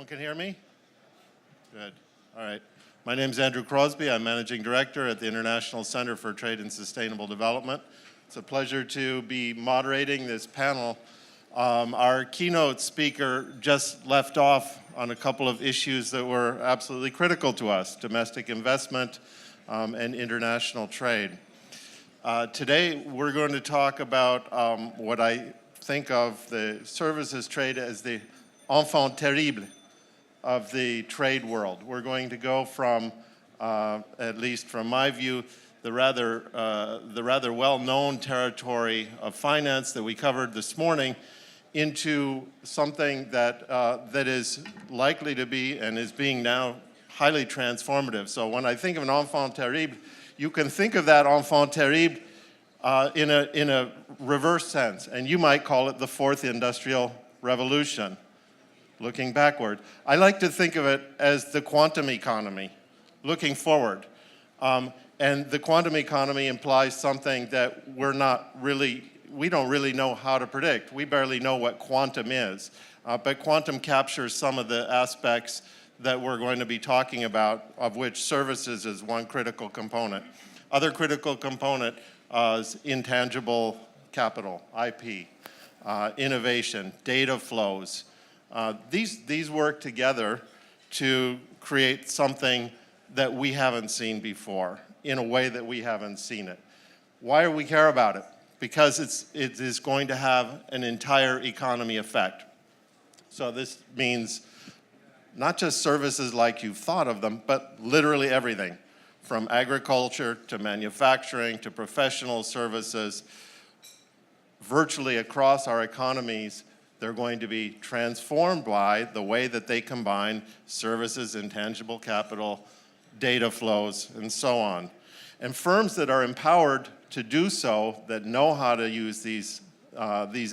Everyone can hear me? Good. All right. My name is Andrew Crosby. I'm Managing Director at the International Center for Trade and Sustainable Development. It's a pleasure to be moderating this panel. Our keynote speaker just left off on a couple of issues that were absolutely critical to us: domestic investment and international trade. Today, we're going to talk about what I think of the services trade as the enfant terrible of the trade world. We're going to go from, at least from my view, the rather well-known territory of finance that we covered this morning into something that that is likely to be and is being now highly transformative. So when I think of an enfant terrible, you can think of that enfant terrible in a reverse sense, and you might call it the fourth industrial revolution. Looking backward, I like to think of it as the quantum economy, looking forward. And the quantum economy implies something that we don't really know how to predict. We barely know what quantum is. But quantum captures some of the aspects that we're going to be talking about, of which services is one critical component. Other critical component is intangible capital, IP, innovation, data flows. These work together to create something that we haven't seen before, in a way that we haven't seen it. Why do we care about it? Because it is going to have an entire economy effect. So this means not just services like you've thought of them, but literally everything, from agriculture to manufacturing to professional services. Virtually across our economies, they're going to be transformed by the way that they combine services, intangible capital, data flows, and so on. And firms that are empowered to do so, that know how to use these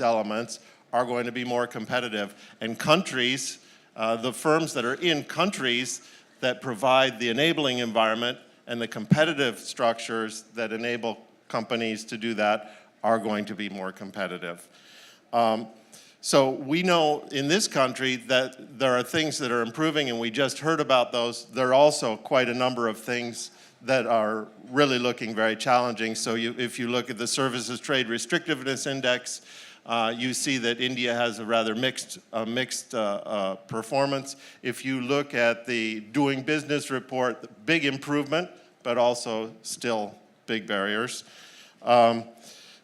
elements, are going to be more competitive. And countries, the firms that are in countries that provide the enabling environment and the competitive structures that enable companies to do that, are going to be more competitive. So we know in this country that there are things that are improving, and we just heard about those. There are also quite a number of things that are really looking very challenging. So if you look at the Services Trade Restrictiveness Index, you see that India has a rather mixed performance. If you look at the Doing Business report, big improvement, but also still big barriers.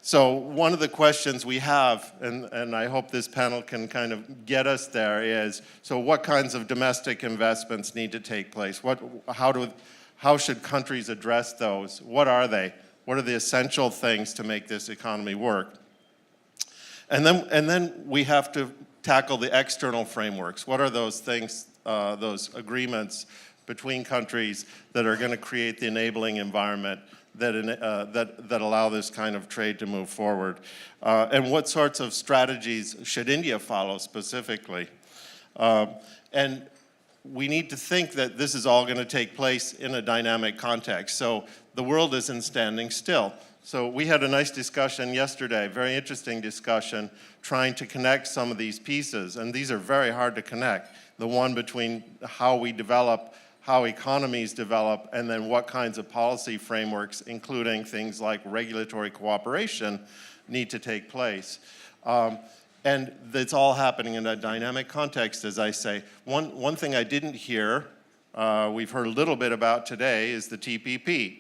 So one of the questions we have, and I hope this panel can kind of get us there, is, so what kinds of domestic investments need to take place? How should countries address those? What are they? What are the essential things to make this economy work? And then we have to tackle the external frameworks. What are those things, those agreements between countries that are going to create the enabling environment that allow this kind of trade to move forward? And what sorts of strategies should India follow specifically? And we need to think that this is all going to take place in a dynamic context. So the world isn't standing still. So we had a nice discussion yesterday, very interesting discussion, trying to connect some of these pieces. And these are very hard to connect. The one between how we develop, how economies develop, and then what kinds of policy frameworks, including things like regulatory cooperation, need to take place. And it's all happening in a dynamic context, as I say. One thing I didn't hear, we've heard a little bit about today, is the TPP.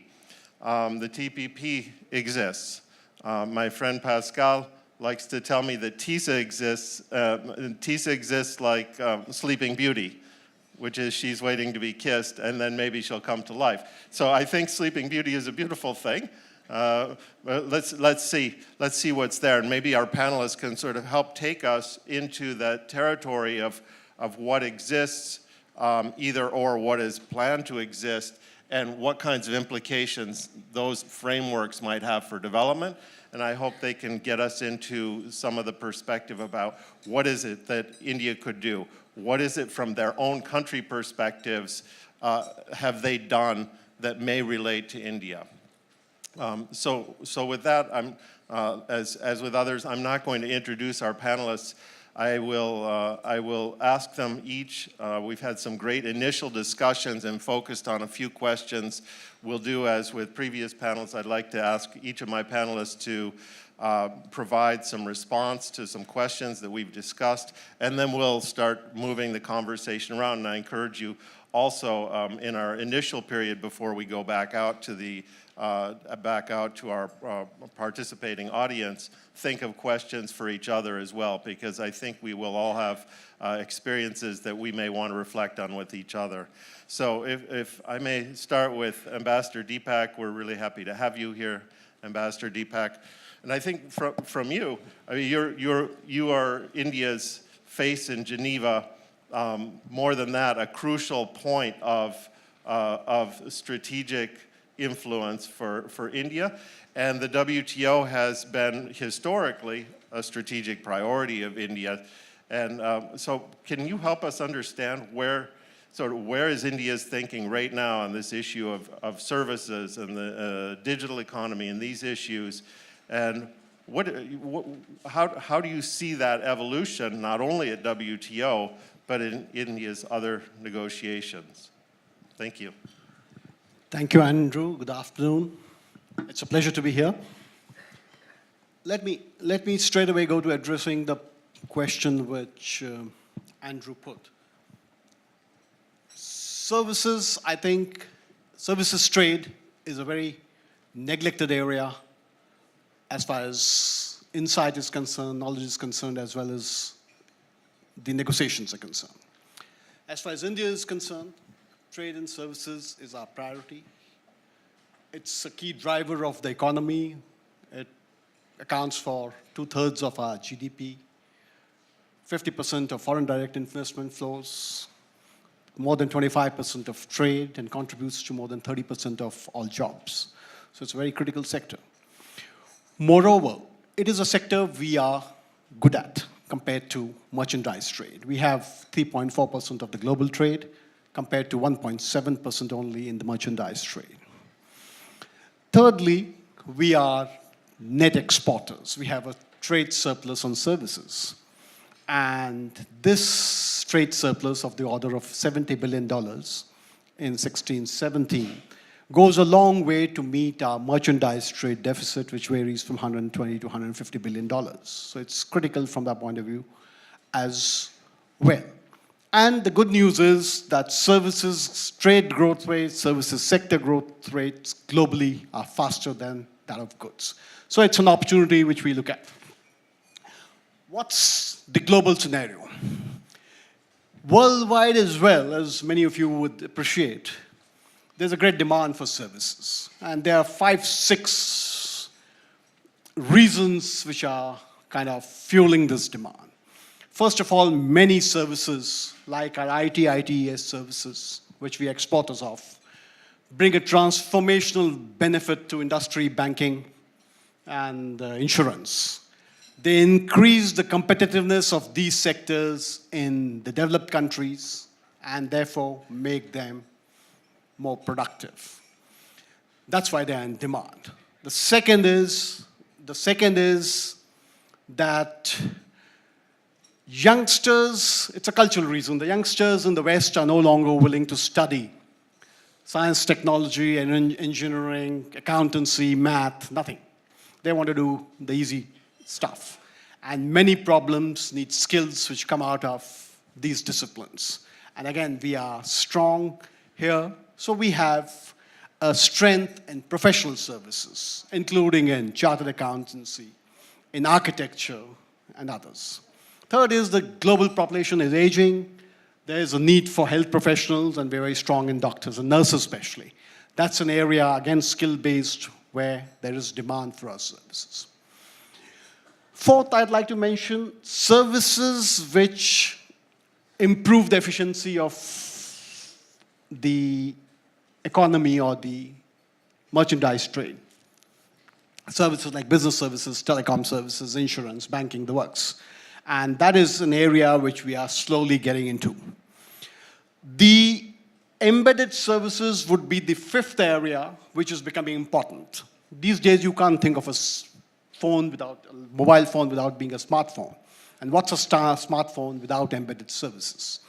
The TPP exists. My friend Pascal likes to tell me that TISA exists. TISA exists like Sleeping Beauty, which is she's waiting to be kissed, and then maybe she'll come to life. So I think Sleeping Beauty is a beautiful thing. Let's see what's there, and maybe our panelists can sort of help take us into that territory of what exists, either or what is planned to exist, and what kinds of implications those frameworks might have for development. And I hope they can get us into some of the perspective about what is it that India could do. What is it from their own country perspectives have they done that may relate to India? So with that, as with others, I'm not going to introduce our panelists. I will ask them each. We've had some great initial discussions and focused on a few questions. We'll do as with previous panels. I'd like to ask each of my panelists to provide some response to some questions that we've discussed, and then we'll start moving the conversation around. And I encourage you also in our initial period before we go back out to our participating audience, think of questions for each other as well, because I think we will all have experiences that we may want to reflect on with each other. So if I may start with Ambassador Deepak, we're really happy to have you here, Ambassador Deepak. And I think from you, I mean, you are India's face in Geneva. More than that, a crucial point of strategic influence for India. And the WTO has been historically a strategic priority of India. And so can you help us understand where is India's thinking right now on this issue of services and the digital economy and these issues? And how do you see that evolution, not only at WTO, but in India's other negotiations? Thank you. Thank you, Andrew. Good afternoon. It's a pleasure to be here. Let me straight away go to addressing the question which Andrew put. Services, I think, services trade is a very neglected area as far as insight is concerned, knowledge is concerned, as well as the negotiations are concerned. As far as India is concerned, trade and services is our priority. It's a key driver of the economy. It accounts for 2/3 of our GDP, 50% of foreign direct investment flows, more than 25% of trade, and contributes to more than 30% of all jobs. So it's a very critical sector. Moreover, it is a sector we are good at compared to merchandise trade. We have 3.4% of the global trade compared to 1.7% only in the merchandise trade. Thirdly, we are net exporters. We have a trade surplus on services. And this trade surplus of the order of $70 billion in 16-17 goes a long way to meet our merchandise trade deficit, which varies from $120 to $150 billion. So it's critical from that point of view as well. And the good news is that services trade growth rates, services sector growth rates globally are faster than that of goods. So it's an opportunity which we look at. What's the global scenario? Worldwide as well, as many of you would appreciate, there's a great demand for services. And there are 5, 6 reasons which are kind of fueling this demand. First of all, many services, like our ITES services, which we exporters of, bring a transformational benefit to industry, banking, and insurance. They increase the competitiveness of these sectors in the developed countries and therefore make them more productive. That's why they're in demand. The second is that youngsters, it's a cultural reason, the youngsters in the West are no longer willing to study science, technology, and engineering, accountancy, math, nothing. They want to do the easy stuff. And many problems need skills which come out of these disciplines. And again, we are strong here. So we have a strength in professional services, including in chartered accountancy, in architecture, and others. Third is the global population is aging. There is a need for health professionals, and we're very strong in doctors and nurses especially. That's an area, again, skill-based, where there is demand for our services. Fourth, I'd like to mention services which improve the efficiency of the economy or the merchandise trade. Services like business services, telecom services, insurance, banking, the works. And that is an area which we are slowly getting into. The embedded services would be the fifth area which is becoming important. These days you can't think of a mobile phone without being a smartphone. And what's a smartphone without embedded services?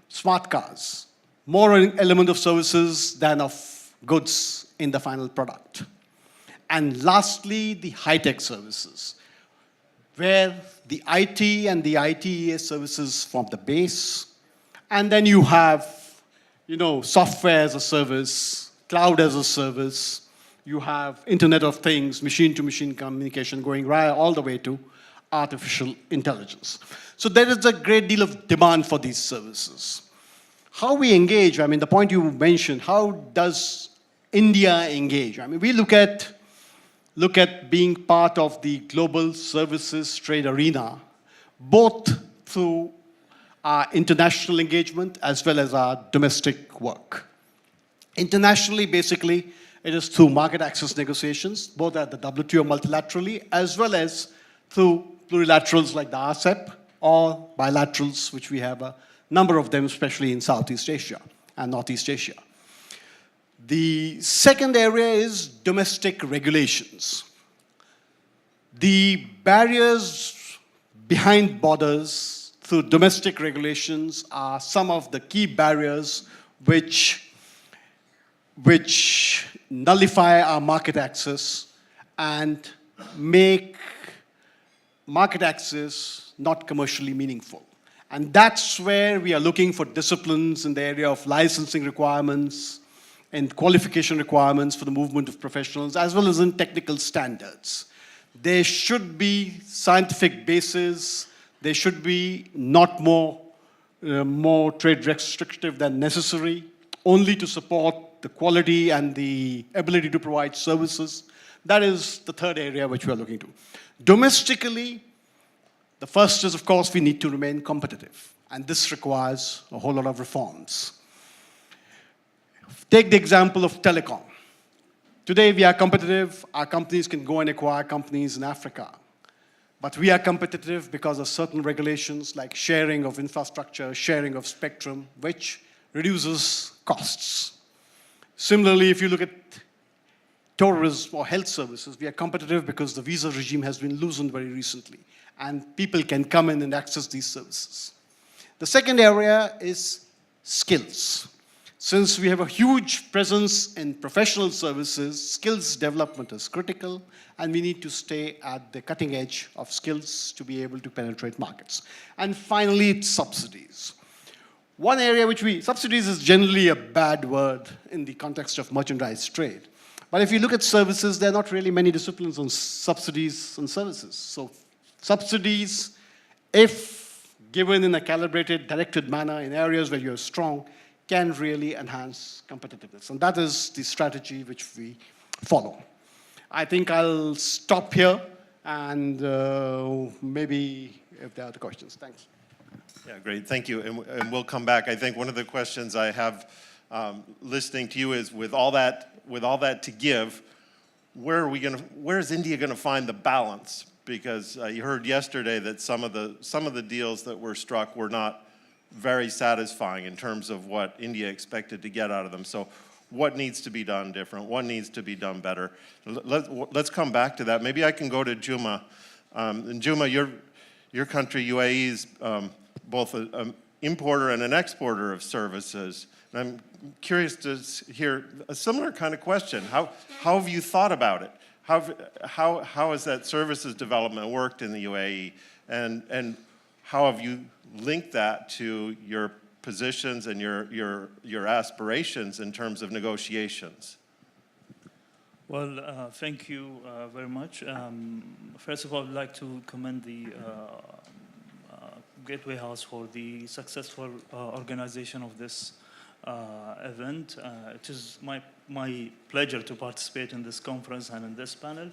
Smart cars, more an element of services than of goods in the final product. And lastly, the high-tech services, where the IT and the ITES services form the base. And then you have, software as a service, cloud as a service. You have Internet of Things, machine-to-machine communication going right all the way to artificial intelligence. So there is a great deal of demand for these services. How we engage, the point you mentioned, how does India engage? We look at being part of the global services trade arena, both through our international engagement as well as our domestic work. Internationally, basically, it is through market access negotiations, both at the WTO multilaterally, as well as through plurilaterals like the RCEP, or bilaterals, which we have a number of them, especially in Southeast Asia and Northeast Asia. The second area is domestic regulations. The barriers behind borders through domestic regulations are some of the key barriers which nullify our market access and make market access not commercially meaningful. And that's where we are looking for disciplines in the area of licensing requirements and qualification requirements for the movement of professionals, as well as in technical standards. There should be scientific basis. There should be not more trade restrictive than necessary, only to support the quality and the ability to provide services. That is the third area which we are looking to. Domestically, the first is, of course, we need to remain competitive. And this requires a whole lot of reforms. Take the example of telecom. Today, we are competitive. Our companies can go and acquire companies in Africa. But we are competitive because of certain regulations like sharing of infrastructure, sharing of spectrum, which reduces costs. Similarly, if you look at Torres or health services, we are competitive because the visa regime has been loosened very recently, and people can come in and access these services. The second area is skills. Since we have a huge presence in professional services, skills development is critical, and we need to stay at the cutting edge of skills to be able to penetrate markets. And finally, it's subsidies. One area subsidies is generally a bad word in the context of merchandise trade. But if you look at services, there are not really many disciplines on subsidies and services. So subsidies, if given in a calibrated, directed manner in areas where you're strong, can really enhance competitiveness. And that is the strategy which we follow. I think I'll stop here, and maybe if there are other questions. Thanks. Yeah, great. Thank you. And we'll come back. I think one of the questions I have listening to you is, with all that to give, where is India going to find the balance? Because you heard yesterday that some of the deals that were struck were not very satisfying in terms of what India expected to get out of them. So what needs to be done different? What needs to be done better? Let's come back to that. Maybe I can go to Juma. And Juma, your country, UAE, is both an importer and an exporter of services. And I'm curious to hear a similar kind of question. How have you thought about it? How has that services development worked in the UAE? And how have you linked that to your positions and your aspirations in terms of negotiations? Well, thank you very much. First of all, I'd like to commend the Gateway House for the successful organization of this event. It is my pleasure to participate in this conference and in this panel.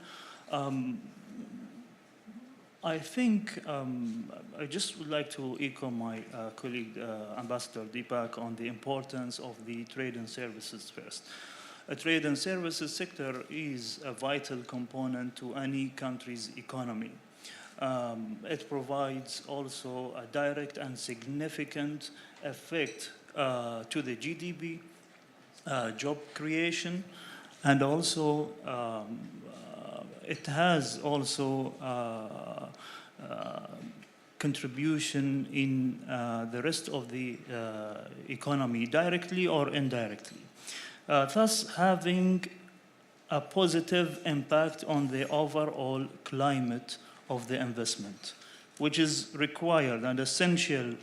I think I just would like to echo my colleague, Ambassador Deepak, on the importance of the trade and services first. A trade and services sector is a vital component to any country's economy. It provides also a direct and significant effect to the GDP, job creation, and also it has also contribution in the rest of the economy, directly or indirectly, thus having a positive impact on the overall climate of the investment, which is required and essential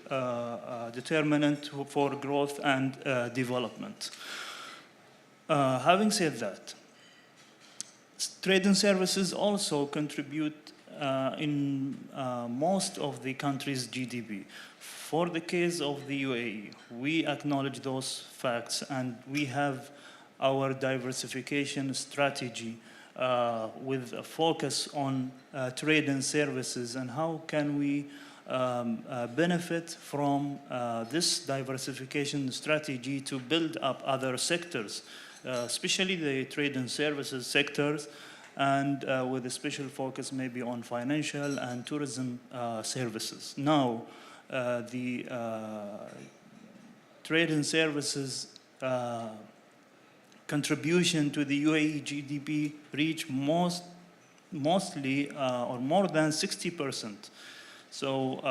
determinant for growth and development. Having said that, trade and services also contribute in most of the country's GDP. For the case of the UAE, we acknowledge those facts, and we have our diversification strategy with a focus on trade and services, and how can we benefit from this diversification strategy to build up other sectors, especially the trade and services sectors, and with a special focus maybe on financial and tourism services. Now, the trade and services contribution to the UAE GDP reach mostly or more than 60%. So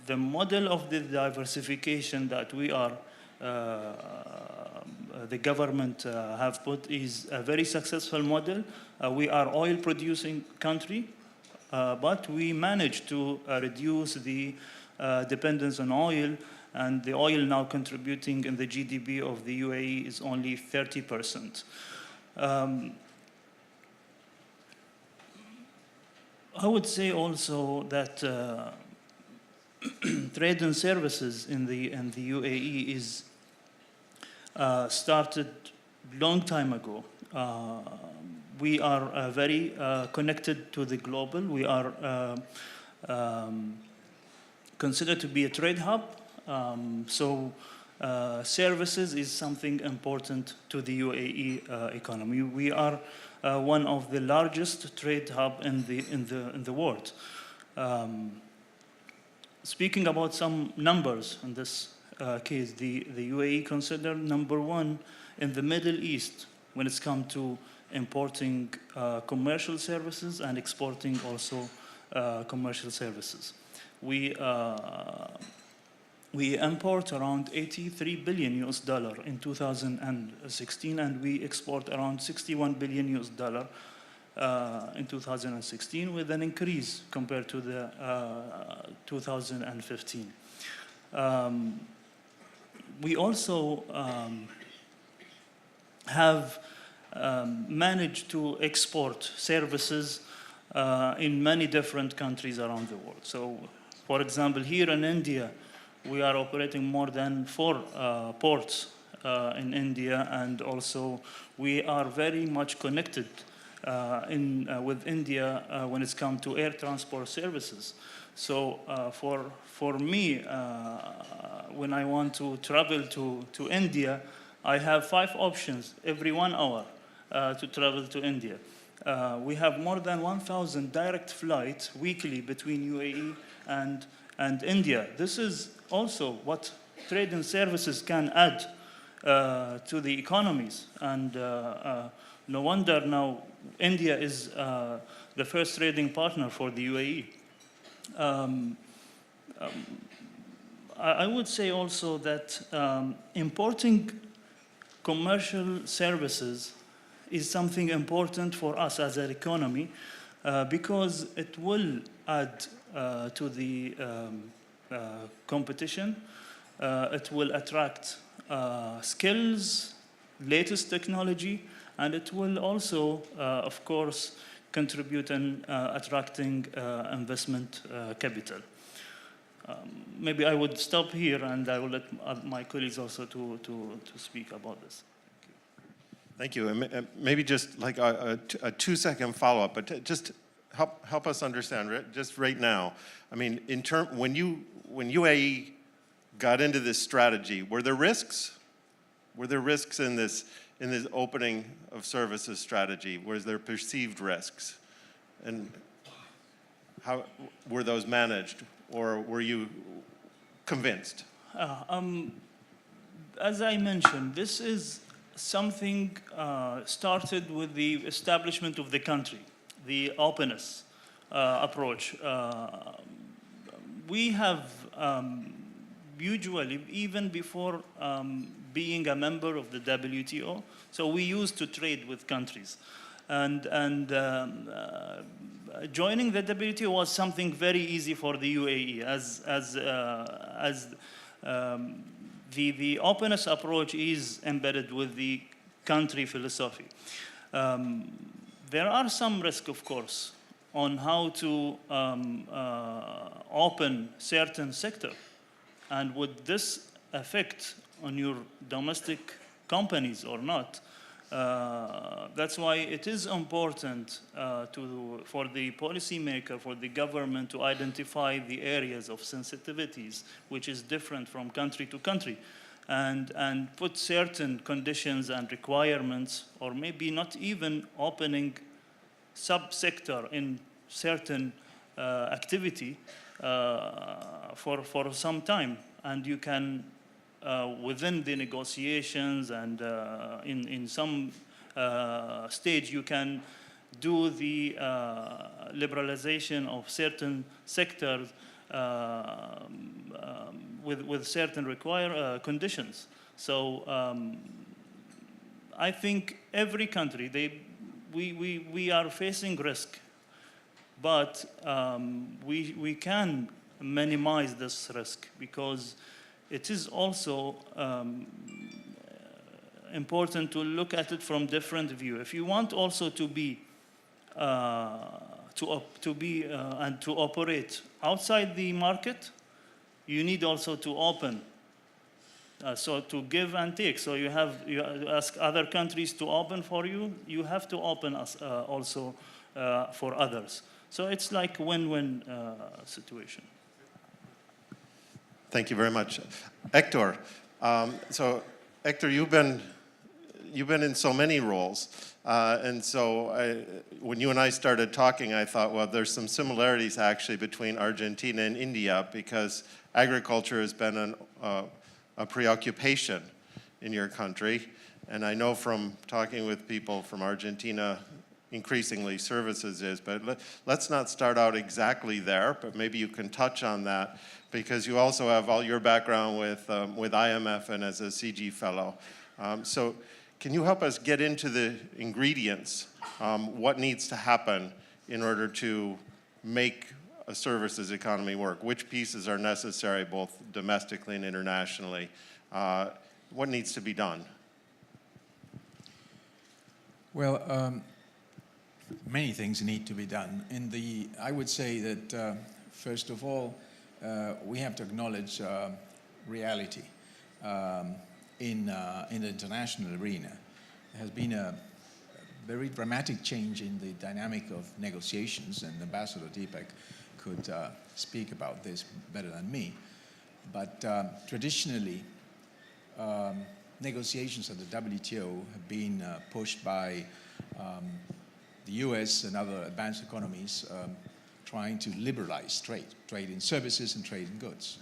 the model of the diversification that we are, the government have put is a very successful model. We are oil producing country, but we managed to reduce the dependence on oil, and the oil now contributing in the GDP of the UAE is only 30%. I would say also that trade and services in the UAE is started long time ago. We are very connected to the global. We are considered to be a trade hub. So services is something important to the UAE economy. We are one of the largest trade hub in the world. Speaking about some numbers in this case, the UAE considered number one in the Middle East when it's come to importing commercial services and exporting also commercial services. We import around $83 billion in 2016, and we export around $61 billion in 2016, with an increase compared to the 2015. We also have managed to export services in many different countries around the world. So, for example, here in India, we are operating more than 4 ports in India, and also we are very much connected with India when it's come to air transport services. So for me, when I want to travel to India, I have 5 options every 1 hour to travel to India. We have more than 1,000 direct flights weekly between UAE and India. This is also what trade and services can add to the economies. And no wonder now India is the first trading partner for the UAE. I would say also that importing commercial services is something important for us as an economy because it will add to the competition. It will attract skills, latest technology, and it will also, of course, contribute in attracting investment capital. Maybe I would stop here, and I will let my colleagues also to speak about this. Thank you. And maybe just like a 2-second follow-up, but just help us understand just right now. I mean, when UAE got into this strategy, were there risks? Were there risks in this opening of services strategy? Was there perceived risks? And how were those managed, or were you convinced? As I mentioned, this is something started with the establishment of the country, the openness approach. we have usually, even before being a member of the WTO, so we used to trade with countries. And joining the WTO was something very easy for the UAE, as the openness approach is embedded with the country philosophy. There are some risks, of course, on how to open certain sector. And would this affect on your domestic companies or not? That's why it is important for the policymaker, for the government to identify the areas of sensitivities, which is different from country to country, and put certain conditions and requirements, or maybe not even opening subsector in certain activity for some time. And you can, within the negotiations and in some stage, you can do the liberalization of certain sectors with certain conditions. So I think every country, we are facing risk, but we can minimize this risk, because it is also important to look at it from different view. If you want also to be and to operate outside the market, you need also to open. So to give and take. So you ask other countries to open for you. You have to open also for others. So it's like win-win situation. Thank you very much. Hector, so Hector, you've been in so many roles. And so when you and I started talking, I thought, well, there's some similarities actually between Argentina and India, because agriculture has been a preoccupation in your country. And I know from talking with people from Argentina, increasingly services is, but let's not start out exactly there, but maybe you can touch on that, because you also have all your background with IMF and as a CG fellow. So can you help us get into the ingredients, what needs to happen in order to make a services economy work? Which pieces are necessary both domestically and internationally? What needs to be done? Well, many things need to be done. I would say that, first of all, we have to acknowledge reality. In the international arena, there has been a very dramatic change in the dynamic of negotiations, and Ambassador Deepak could speak about this better than me. But traditionally, negotiations at the WTO have been pushed by the US and other advanced economies trying to liberalize trade in services and trade in goods.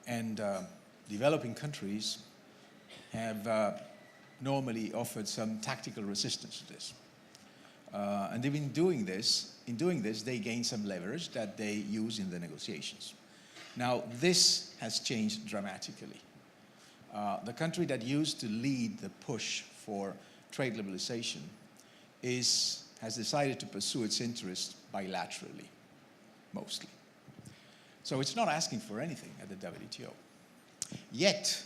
And developing countries have normally offered some tactical resistance to this. And they've been doing this. In doing this, they gain some leverage that they use in the negotiations. Now, this has changed dramatically. The country that used to lead the push for trade liberalization has decided to pursue its interests bilaterally, mostly. So it's not asking for anything at the WTO. Yet,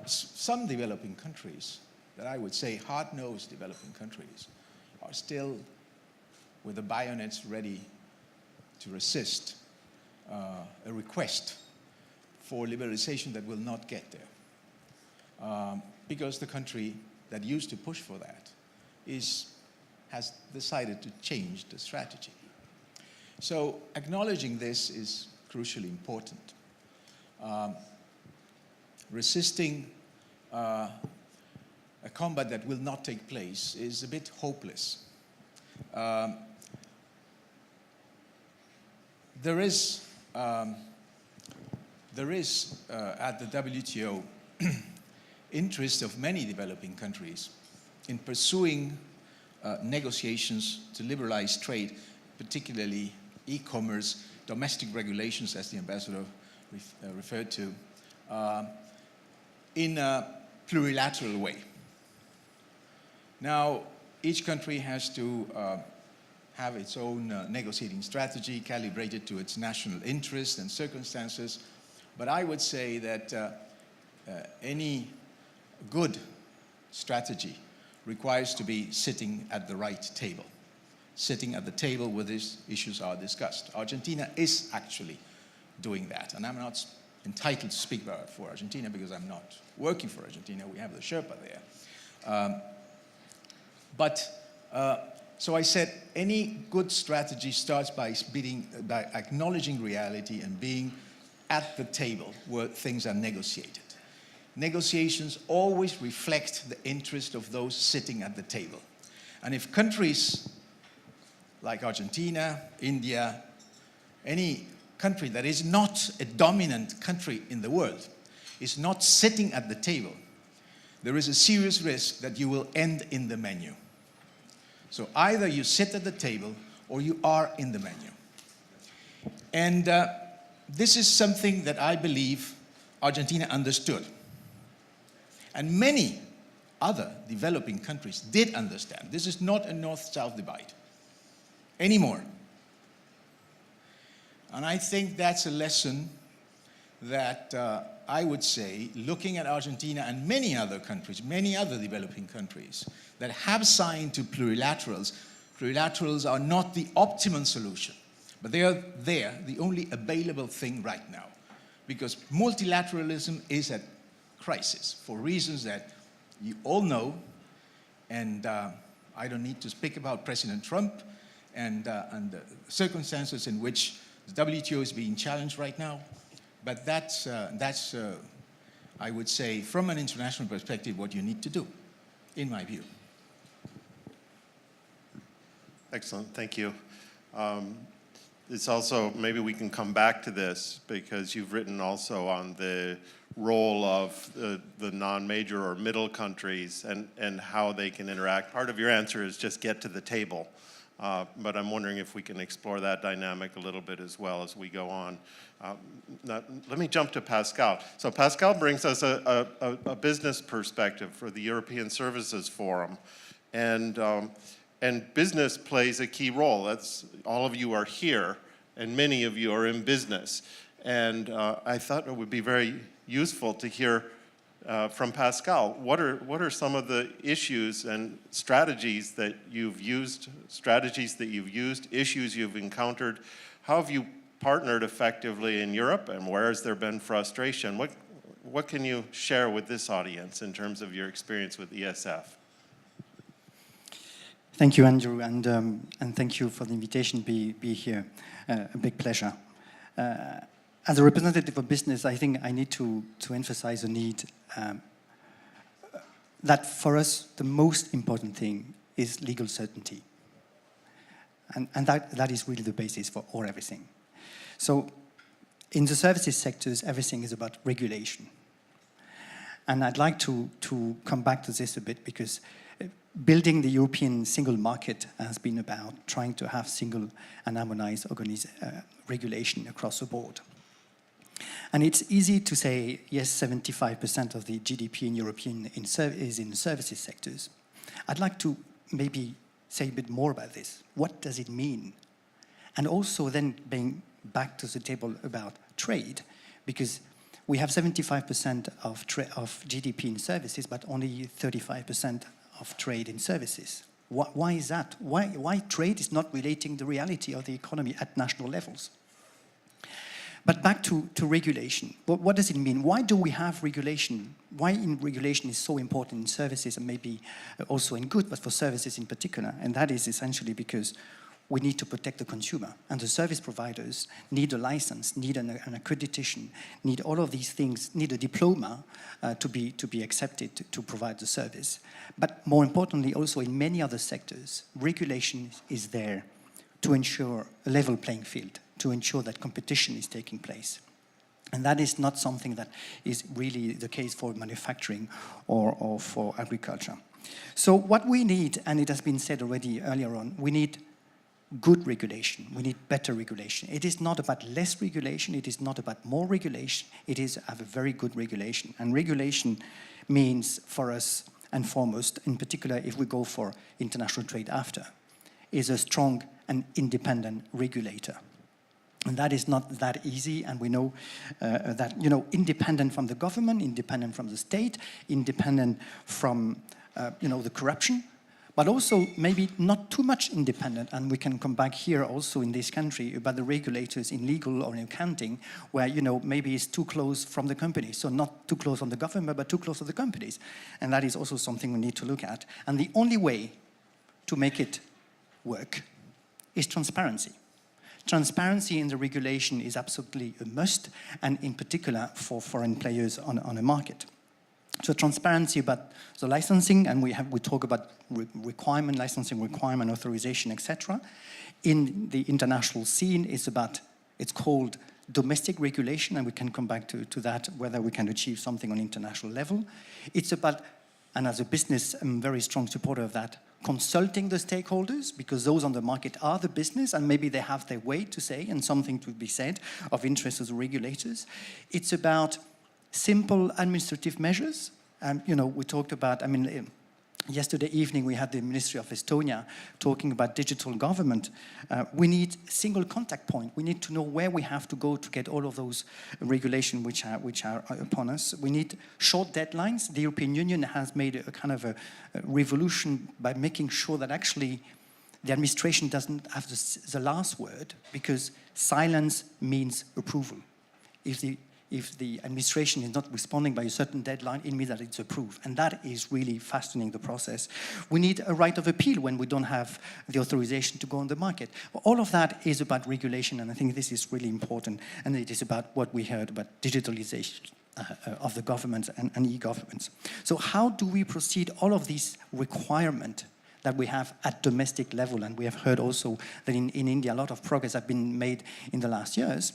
some developing countries, that I would say hard-nosed developing countries, are still with the bayonets ready to resist a request for liberalization that will not get there. Because the country that used to push for that has decided to change the strategy. So acknowledging this is crucially important. Resisting a combat that will not take place is a bit hopeless. There is at the WTO interest of many developing countries in pursuing negotiations to liberalize trade particularly e-commerce, domestic regulations, as the ambassador referred to, in a plurilateral way. Now, each country has to have its own negotiating strategy calibrated to its national interests and circumstances. But I would say that any good strategy requires to be sitting at the right table, sitting at the table where these issues are discussed. Argentina is actually doing that, and I'm not entitled to speak for Argentina because I'm not working for Argentina. We have the Sherpa there. So I said any good strategy starts by acknowledging reality and being at the table where things are negotiated. Negotiations always reflect the interest of those sitting at the table. And if countries like Argentina, India, any country that is not a dominant country in the world is not sitting at the table, there is a serious risk that you will end in the menu. So either you sit at the table or you are in the menu. And this is something that I believe Argentina understood. And many other developing countries did understand. This is not a north-south divide anymore. And I think that's a lesson that I would say, looking at Argentina and many other countries, many other developing countries that have signed to plurilaterals, plurilaterals are not the optimum solution, but they are the only available thing right now. Because multilateralism is at crisis for reasons that you all know, and I don't need to speak about President Trump and the circumstances in which the WTO is being challenged right now. But that's I would say, from an international perspective, what you need to do, in my view. Excellent, thank you. It's also, maybe we can come back to this because you've written also on the role of the non-major or middle countries and how they can interact. Part of your answer is just get to the table, but I'm wondering if we can explore that dynamic a little bit as well as we go on. Now, let me jump to Pascal. So Pascal brings us a business perspective for the European Services Forum, and business plays a key role. That's, all of you are here, and many of you are in business. And I thought it would be very useful to hear from Pascal. What are some of the issues and strategies that you've used, issues you've encountered? How have you partnered effectively in Europe, and where has there been frustration? What can you share with this audience in terms of your experience with ESF? Thank you, Andrew, and thank you for the invitation to be here. A big pleasure. As a representative of business, I think I need to emphasize the need that for us, the most important thing is legal certainty. And that is really the basis for everything. So in the services sectors, everything is about regulation. And I'd like to come back to this a bit because building the European single market has been about trying to have single and harmonized regulation across the board. And it's easy to say, yes, 75% of the GDP in Europe is in the services sectors. I'd like to maybe say a bit more about this. What does it mean? And also then being back to the table about trade, because we have 75% of GDP in services, but only 35% of trade in services. Why is that? Why trade is not relating the reality of the economy at national levels? But back to regulation. What does it mean? Why do we have regulation? Why regulation is so important in services and maybe also in goods, but for services in particular? And that is essentially because we need to protect the consumer, and the service providers need a license, need an accreditation, need all of these things, need a diploma to be accepted to provide the service. But more importantly, also in many other sectors, regulation is there to ensure a level playing field, to ensure that competition is taking place. And that is not something that is really the case for manufacturing or for agriculture. So what we need, and it has been said already earlier on, we need good regulation. We need better regulation. It is not about less regulation. It is not about more regulation. It is have a very good regulation. And regulation means for us, and foremost, in particular, if we go for international trade after, is a strong and independent regulator. And that is not that easy, and we know that, you know, independent from the government, independent from the state, independent from, you know, the corruption, but also maybe not too much independent. And we can come back here also in this country about the regulators in legal or in accounting, where, you know, maybe it's too close from the company. So not too close on the government, but too close to the companies. And that is also something we need to look at. And the only way to make it work is transparency. Transparency in the regulation is absolutely a must, and in particular for foreign players on a market. So transparency about the licensing, and we talk about requirement, licensing requirement, authorization, etc. In the international scene, it's called domestic regulation, and we can come back to that, whether we can achieve something on international level. It's about, and as a business, I'm a very strong supporter of that, consulting the stakeholders, because those on the market are the business, and maybe they have their way to say and something to be said of interest as regulators. It's about simple administrative measures. You know, we talked about, I mean, yesterday evening we had the Ministry of Estonia talking about digital government. We need single contact point. We need to know where we have to go to get all of those regulations which are upon us. We need short deadlines. The European Union has made a kind of a revolution by making sure that actually the administration doesn't have the last word, because silence means approval. If the administration is not responding by a certain deadline, it means that it's approved. And that is really fastening the process. We need a right of appeal when we don't have the authorization to go on the market. All of that is about regulation, and I think this is really important. And it is about what we heard about digitalization of the governments and e-governments. So how do we proceed all of these requirements that we have at domestic level? And we have heard also that in India, a lot of progress has been made in the last years.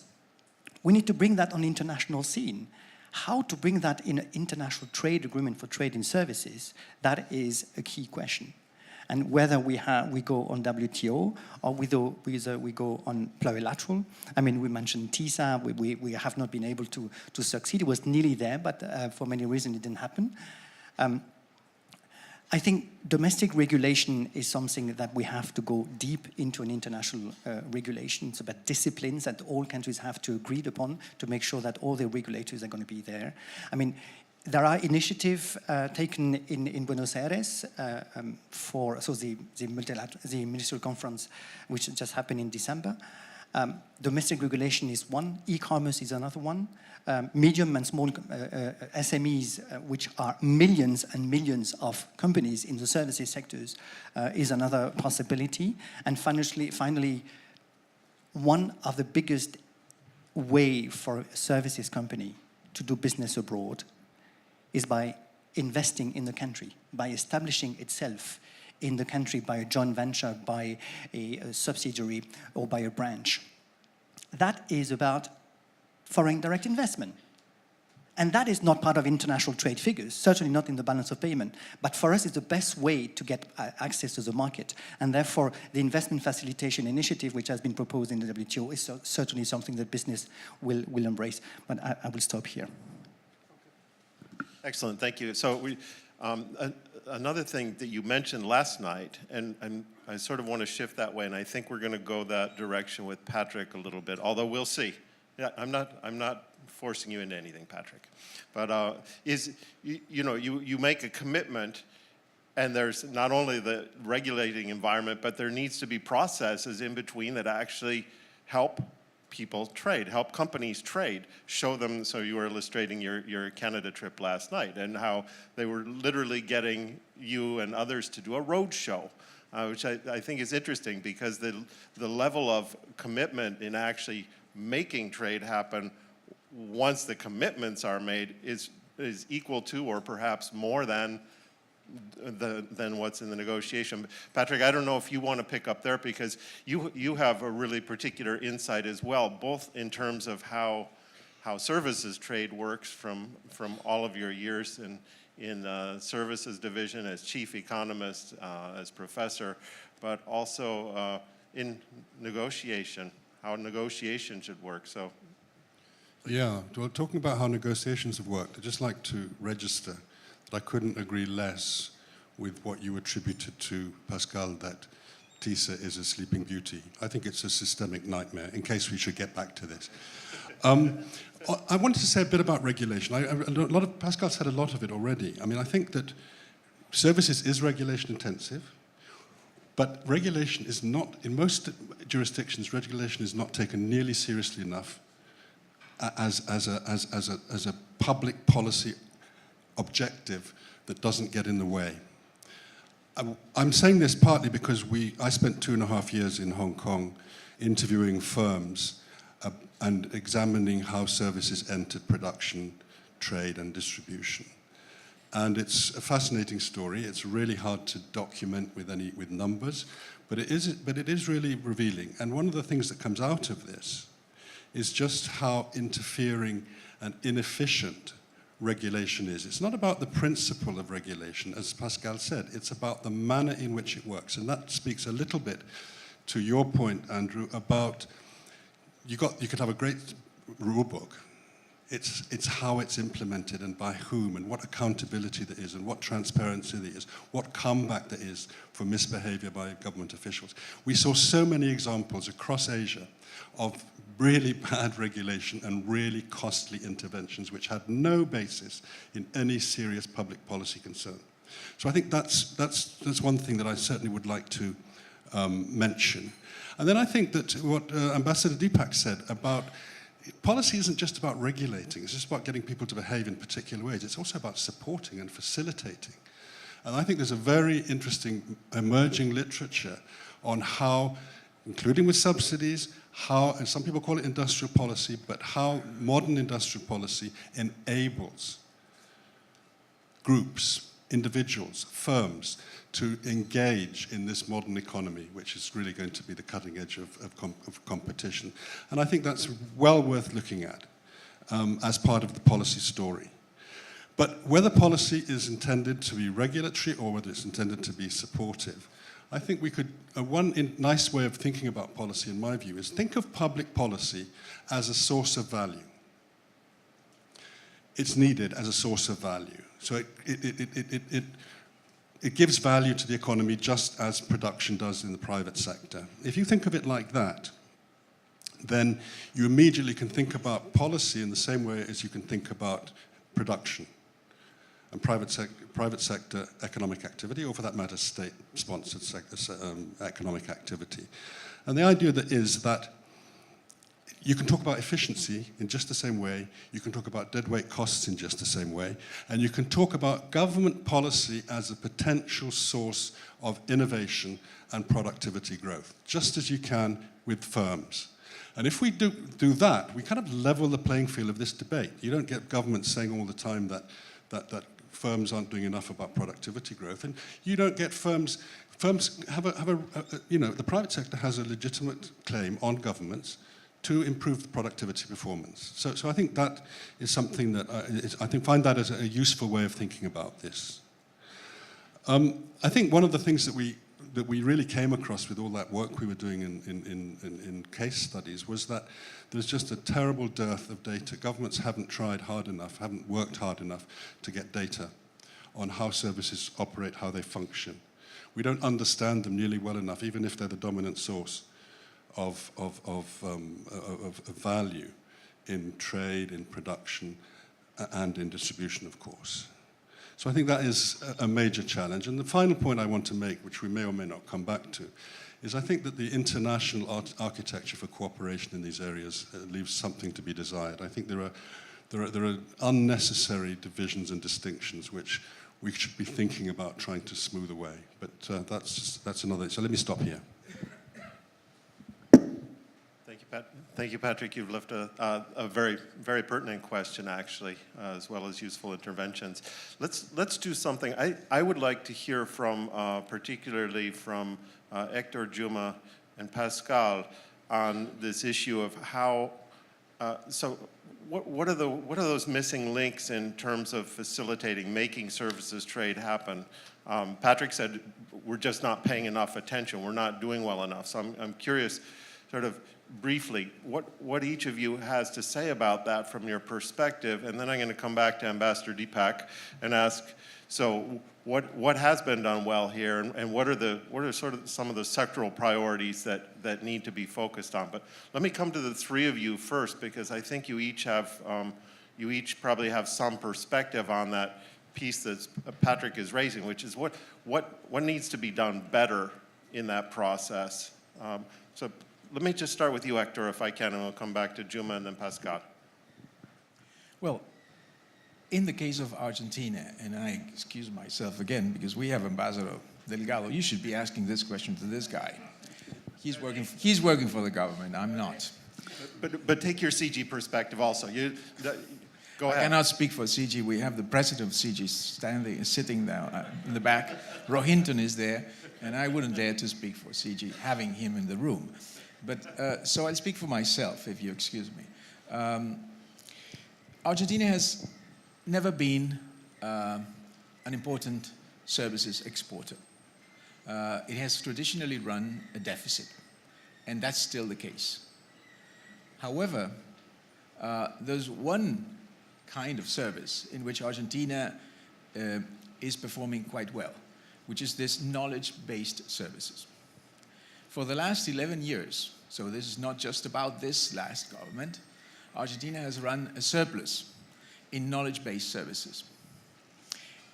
We need to bring that on international scene. How to bring that in an international trade agreement for trade in services, that is a key question. And whether we go on WTO or whether we go on plurilateral. I mean, we mentioned TISA, we have not been able to succeed. It was nearly there, but for many reasons it didn't happen. I think domestic regulation is something that we have to go deep into an international regulation. It's about disciplines that all countries have to agree upon to make sure that all the regulators are going to be there. I mean, there are initiatives taken in Buenos Aires for the ministerial conference, which just happened in December. Domestic regulation is one, e-commerce is another one. Medium and small SMEs, which are millions and millions of companies in the services sectors, is another possibility. And finally, one of the biggest way for a services company to do business abroad is by investing in the country, by establishing itself in the country by a joint venture, by a subsidiary, or by a branch. That is about foreign direct investment. And that is not part of international trade figures, certainly not in the balance of payment. But for us, it's the best way to get access to the market. And therefore, the investment facilitation initiative, which has been proposed in the WTO, is certainly something that business will embrace. But I will stop here. Excellent, thank you. So another thing that you mentioned last night, and I sort of want to shift that way, and I think we're going to go that direction with Patrick a little bit, although we'll see. Yeah, I'm not forcing you into anything, Patrick. But you make a commitment, and there's not only the regulating environment, but there needs to be processes in between that actually help people trade, help companies trade, show them. So you were illustrating your Canada trip last night and how they were literally getting you and others to do a road show, which I think is interesting, because the level of commitment in actually making trade happen once the commitments are made is equal to, or perhaps more than what's in the negotiation. Patrick, I don't know if you want to pick up there, because you have a really particular insight as well, both in terms of how services trade works from all of your years in services division as chief economist, as professor, but also in negotiation, how negotiation should work. So, Yeah, well, talking about how negotiations have worked, I'd just like to register that I couldn't agree less with what you attributed to Pascal, that TISA is a sleeping beauty. I think it's a systemic nightmare, in case we should get back to this. I wanted to say a bit about regulation. Pascal said a lot of it already. I mean, I think that services is regulation intensive, but regulation is not, in most jurisdictions, regulation is not taken nearly seriously enough as a public policy objective that doesn't get in the way. I'm saying this partly because I spent 2.5 years in Hong Kong interviewing firms and examining how services entered production, trade, and distribution. And it's a fascinating story. It's really hard to document with numbers, but it is really revealing. And one of the things that comes out of this is just how interfering and inefficient regulation is. It's not about the principle of regulation, as Pascal said. It's about the manner in which it works. And that speaks a little bit to your point, Andrew, about you could have a great rule book. It's how it's implemented and by whom and what accountability there is and what transparency there is, what comeback there is for misbehavior by government officials. We saw so many examples across Asia of really bad regulation and really costly interventions which had no basis in any serious public policy concern. So I think that's one thing that I certainly would like to mention. And then I think that what Ambassador Deepak said about policy isn't just about regulating, it's just about getting people to behave in particular ways. It's also about supporting and facilitating. And I think there's a very interesting emerging literature on how, including with subsidies, how, and some people call it industrial policy, but how modern industrial policy enables groups, individuals, firms to engage in this modern economy, which is really going to be the cutting edge of competition. And I think that's well worth looking at as part of the policy story. But whether policy is intended to be regulatory or whether it's intended to be supportive, I think we could, one nice way of thinking about policy, in my view, is think of public policy as a source of value. It's needed as a source of value. So it gives value to the economy just as production does in the private sector. If you think of it like that, then you immediately can think about policy in the same way as you can think about production and private sector economic activity, or for that matter, state-sponsored economic activity. And the idea is that you can talk about efficiency in just the same way, you can talk about deadweight costs in just the same way, and you can talk about government policy as a potential source of innovation and productivity growth, just as you can with firms. And if we do that, we kind of level the playing field of this debate. You don't get governments saying all the time that firms aren't doing enough about productivity growth, and you don't get firms have the private sector has a legitimate claim on governments to improve the productivity performance. So I think that is something that I find that as a useful way of thinking about this. I think one of the things that we really came across with all that work we were doing in case studies was that there's just a terrible dearth of data. Governments haven't tried hard enough, haven't worked hard enough to get data on how services operate, how they function. We don't understand them nearly well enough, even if they're the dominant source of value in trade, in production, and in distribution, of course. So I think that is a major challenge. And the final point I want to make, which we may or may not come back to, is I think that the international architecture for cooperation in these areas leaves something to be desired. I think there are unnecessary divisions and distinctions which we should be thinking about trying to smooth away. But that's another. So let me stop here. Thank you, Patrick. You've left a very, very pertinent question, actually, as well as useful interventions. Let's do something. I would like to hear from, particularly from Hector, Juma, and Pascal on this issue of how, so what are those missing links in terms of facilitating, making services trade happen? Patrick said we're just not paying enough attention. We're not doing well enough. So I'm curious, sort of briefly, what each of you has to say about that from your perspective, and then I'm going to come back to Ambassador Deepak and ask, so what has been done well here, and what are sort of some of the sectoral priorities that need to be focused on? But let me come to the three of you first, because I think you each probably have some perspective on that piece that Patrick is raising, which is what needs to be done better in that process. So let me just start with you, Hector, if I can, and we'll come back to Juma and then Pascal. Well, in the case of Argentina, and I excuse myself again because we have Ambassador Delgado, you should be asking this question to this guy. He's working for the government, I'm not. But take your CG perspective also. Go ahead. I cannot speak for CG. We have the president of CG sitting there in the back. Rohinton is there, and I wouldn't dare to speak for CG, having him in the room. But so I'll speak for myself, if you excuse me. Argentina has never been an important services exporter. It has traditionally run a deficit, and that's still the case. However, there's one kind of service in which Argentina is performing quite well, which is this knowledge-based services. For the last 11 years, so this is not just about this last government, Argentina has run a surplus in knowledge-based services.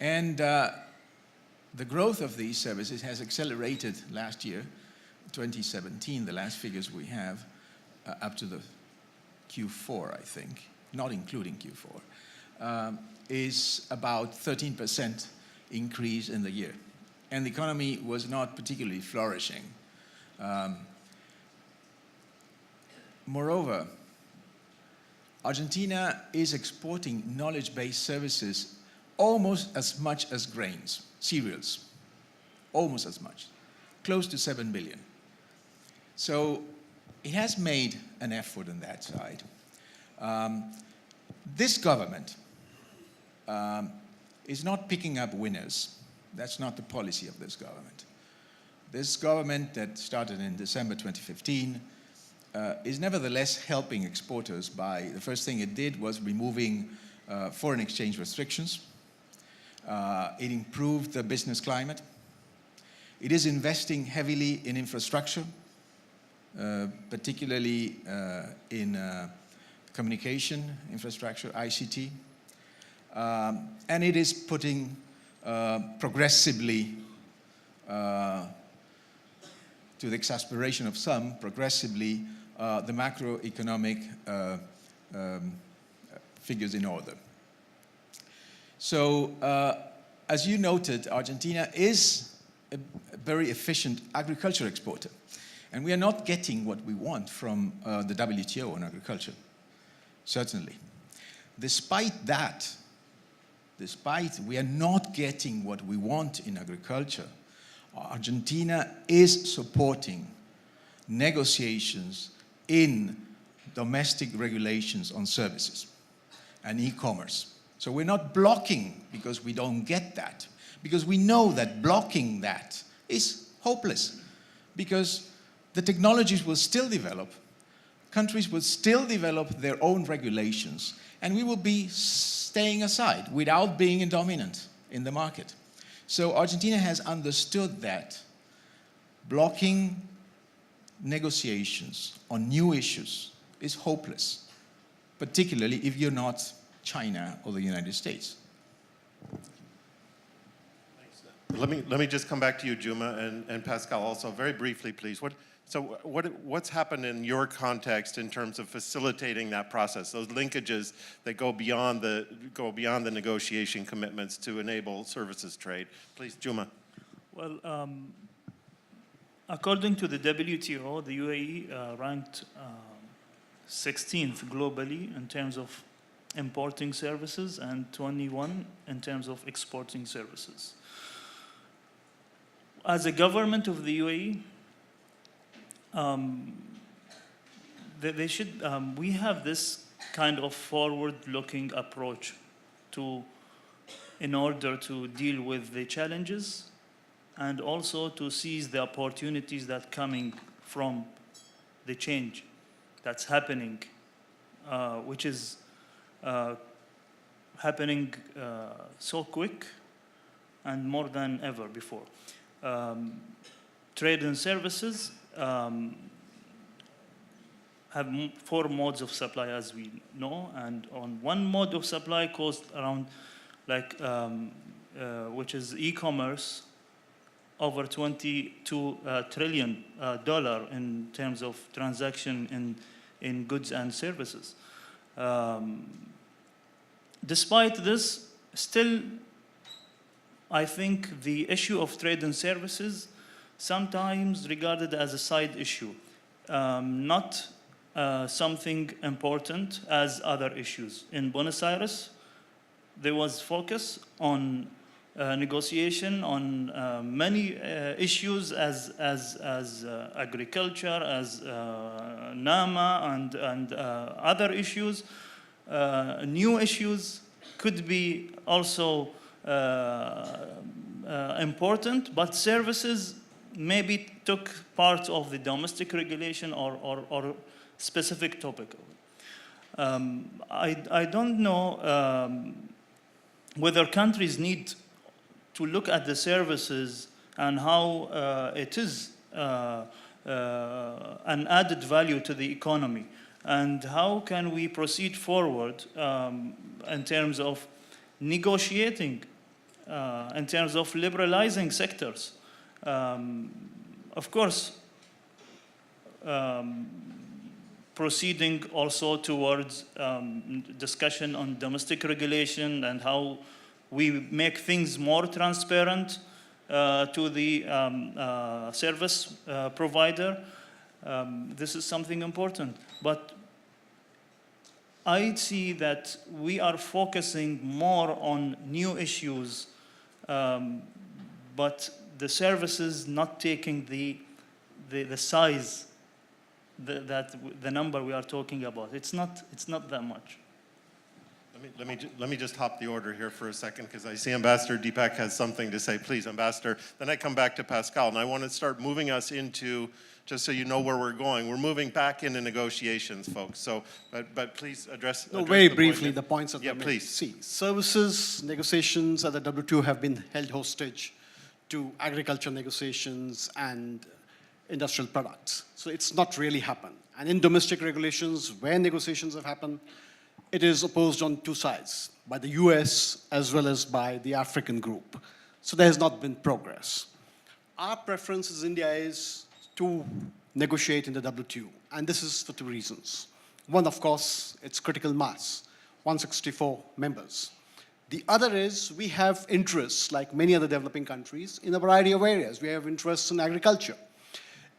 And the growth of these services has accelerated last year, 2017, the last figures we have, up to the Q4, I think, not including Q4, is about 13% increase in the year. And the economy was not particularly flourishing. Moreover, Argentina is exporting knowledge-based services almost as much as grains, cereals, almost as much, close to 7 billion. So it has made an effort on that side. This government is not picking up winners. That's not the policy of this government. This government that started in December 2015 is nevertheless helping exporters by, the first thing it did was removing foreign exchange restrictions. It improved the business climate. It is investing heavily in infrastructure, particularly in communication infrastructure, ICT. And it is putting progressively, to the exasperation of some, progressively the macroeconomic figures in order. So, as you noted, Argentina is a very efficient agriculture exporter. And we are not getting what we want from the WTO on agriculture, certainly. Despite that, despite we are not getting what we want in agriculture, Argentina is supporting negotiations in domestic regulations on services and e-commerce. So we're not blocking because we don't get that, because we know that blocking that is hopeless, because the technologies will still develop, countries will still develop their own regulations, and we will be staying aside without being dominant in the market. So Argentina has understood that blocking negotiations on new issues is hopeless, particularly if you're not China or the United States. Let me just come back to you, Juma, and Pascal also, very briefly, please. What's happened in your context in terms of facilitating that process, those linkages that go beyond the negotiation commitments to enable services trade? Please, Juma. Well, according to the WTO, the UAE ranked 16th globally in terms of importing services and 21 in terms of exporting services. As a government of the UAE, we have this kind of forward-looking approach in order to deal with the challenges and also to seize the opportunities that coming from the change that's happening, which is happening so quick and more than ever before. Trade and services have 4 modes of supply, as we know, and on one mode of supply costs around, which is e-commerce, over $22 trillion in terms of transaction in goods and services. Despite this, still, I think the issue of trade and services sometimes regarded as a side issue, not something important as other issues. In Buenos Aires, there was focus on negotiation on many issues as agriculture, as NAMA, and other issues. New issues could be also important, but services maybe took part of the domestic regulation or specific topic. I don't know whether countries need to look at the services and how it is an added value to the economy, and how can we proceed forward in terms of negotiating, in terms of liberalizing sectors. Of course, proceeding also towards discussion on domestic regulation and how we make things more transparent to the service provider. This is something important. But I see that we are focusing more on new issues, but the services not taking the size that the number we are talking about. It's not that much. Let me just hop the order here for a second, because I see Ambassador Deepak has something to say. Please, Ambassador. Then I come back to Pascal, and I want to start moving us into, just so you know where we're going, we're moving back into negotiations, folks. So, but please address. No, very briefly, the points that yeah, were made. please. See, services negotiations at the WTO have been held hostage to agriculture negotiations and industrial products. So it's not really happened. And in domestic regulations, where negotiations have happened, it is opposed on 2 sides, by the US as well as by the African group. So there has not been progress. Our preference as India is to negotiate in the WTO, and this is for 2 reasons. One, of course, it's critical mass, 164 members. The other is we have interests, like many other developing countries, in a variety of areas. We have interests in agriculture.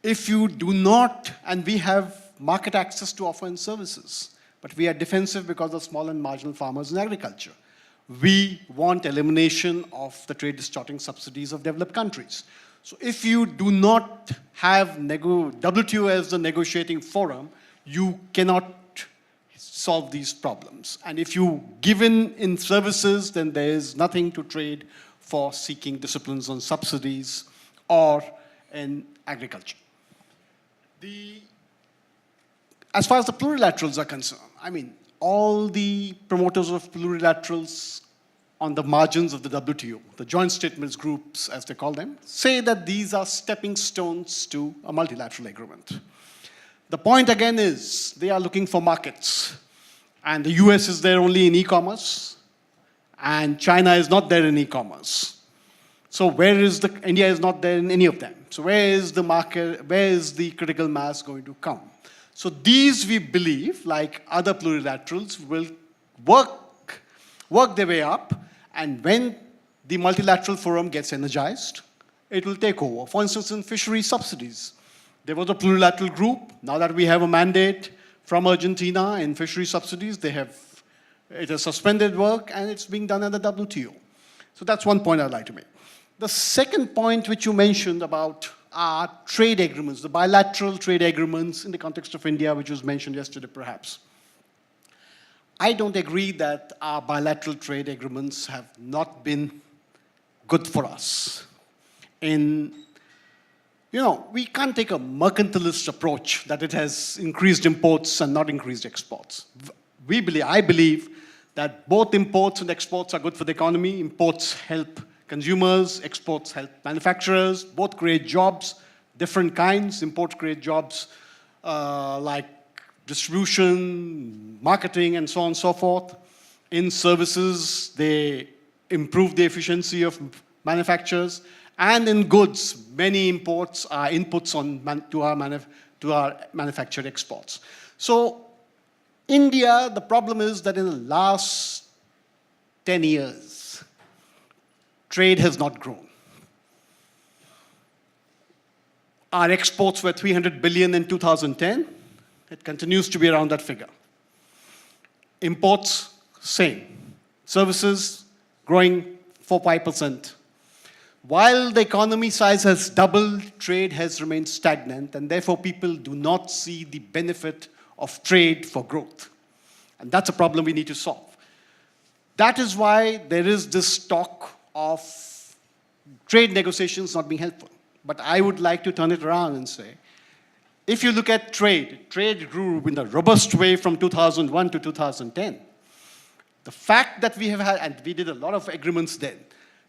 If you do not, and we have market access to offer in services, but we are defensive because of small and marginal farmers in agriculture. We want elimination of the trade distorting subsidies of developed countries. So if you do not have WTO as the negotiating forum, you cannot solve these problems. And if you give in services, then there is nothing to trade for seeking disciplines on subsidies or in agriculture. As far as the plurilaterals are concerned, I mean, all the promoters of plurilaterals on the margins of the WTO, the joint statements groups, as they call them, say that these are stepping stones to a multilateral agreement. The point again is they are looking for markets, and the US is there only in e-commerce, and China is not there in e-commerce. So India is not there in any of them. So where is the market, where is the critical mass going to come? So these, we believe, like other plurilaterals, will work their way up, and when the multilateral forum gets energized, it will take over. For instance, in fishery subsidies, there was a plurilateral group. Now that we have a mandate from Argentina in fishery subsidies, it has suspended work, and it's being done at the WTO. So that's one point I'd like to make. The second point which you mentioned about are trade agreements, the bilateral trade agreements in the context of India, which was mentioned yesterday perhaps. I don't agree that our bilateral trade agreements have not been good for us. We can't take a mercantilist approach that it has increased imports and not increased exports. I believe that both imports and exports are good for the economy. Imports help consumers, exports help manufacturers, both create jobs, different kinds. Imports create jobs like distribution, marketing, and so on and so forth. In services, they improve the efficiency of manufacturers. And in goods, many imports are inputs to our manufactured exports. So India, the problem is that in the last 10 years, trade has not grown. Our exports were 300 billion in 2010. It continues to be around that figure. Imports, same. Services, growing 4-5%. While the economy size has doubled, trade has remained stagnant, and therefore people do not see the benefit of trade for growth. And that's a problem we need to solve. That is why there is this talk of trade negotiations not being helpful. But I would like to turn it around and say, if you look at trade grew in a robust way from 2001 to 2010. The fact that we have had, and we did a lot of agreements then,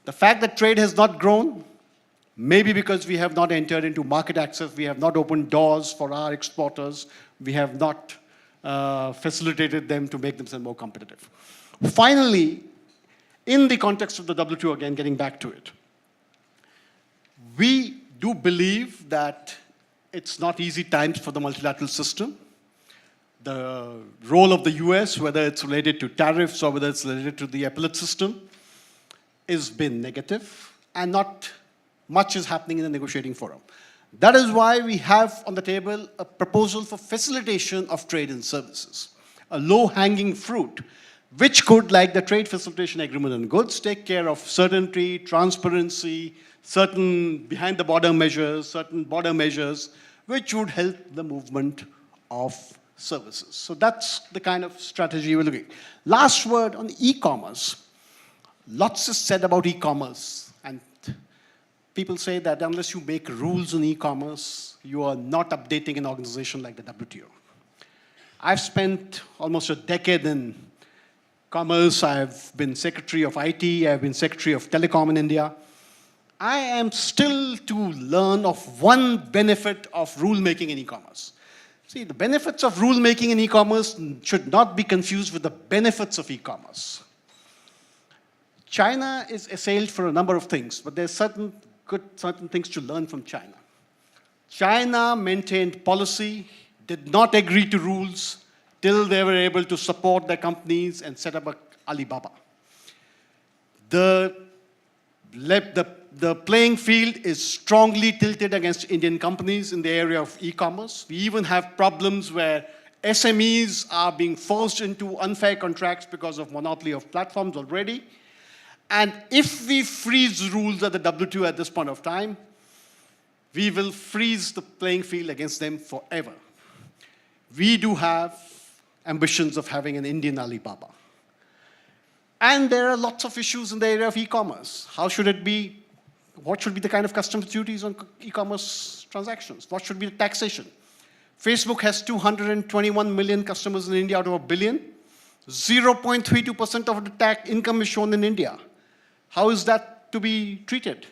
the fact that trade has not grown, maybe because we have not entered into market access, we have not opened doors for our exporters, we have not facilitated them to make themselves more competitive. Finally, in the context of the WTO, again, getting back to it, we do believe that it's not easy times for the multilateral system. The role of the US, whether it's related to tariffs or whether it's related to the appellate system, has been negative, and not much is happening in the negotiating forum. That is why we have on the table a proposal for facilitation of trade and services, a low-hanging fruit, which could, like the Trade Facilitation Agreement on Goods, take care of certainty, transparency, certain behind-the-border measures, certain border measures, which would help the movement of services. So that's the kind of strategy we're looking at. Last word on e-commerce. Lots is said about e-commerce, and people say that unless you make rules on e-commerce, you are not updating an organization like the WTO. I've spent almost a decade in commerce. I've been Secretary of IT. I've been Secretary of Telecom in India. I am still to learn of one benefit of rulemaking in e-commerce. See, the benefits of rulemaking in e-commerce should not be confused with the benefits of e-commerce. China is assailed for a number of things, but there's certain things to learn from China. China maintained policy, did not agree to rules till they were able to support their companies and set up Alibaba. The playing field is strongly tilted against Indian companies in the area of e-commerce. We even have problems where SMEs are being forced into unfair contracts because of monopoly of platforms already. And if we freeze rules at the WTO at this point of time, we will freeze the playing field against them forever. We do have ambitions of having an Indian Alibaba. And there are lots of issues in the area of e-commerce. How should it be? What should be the kind of customs duties on e-commerce transactions? What should be the taxation? Facebook has 221 million customers in India out of 1 billion. 0.32% of the tax income is shown in India. How is that to be treated?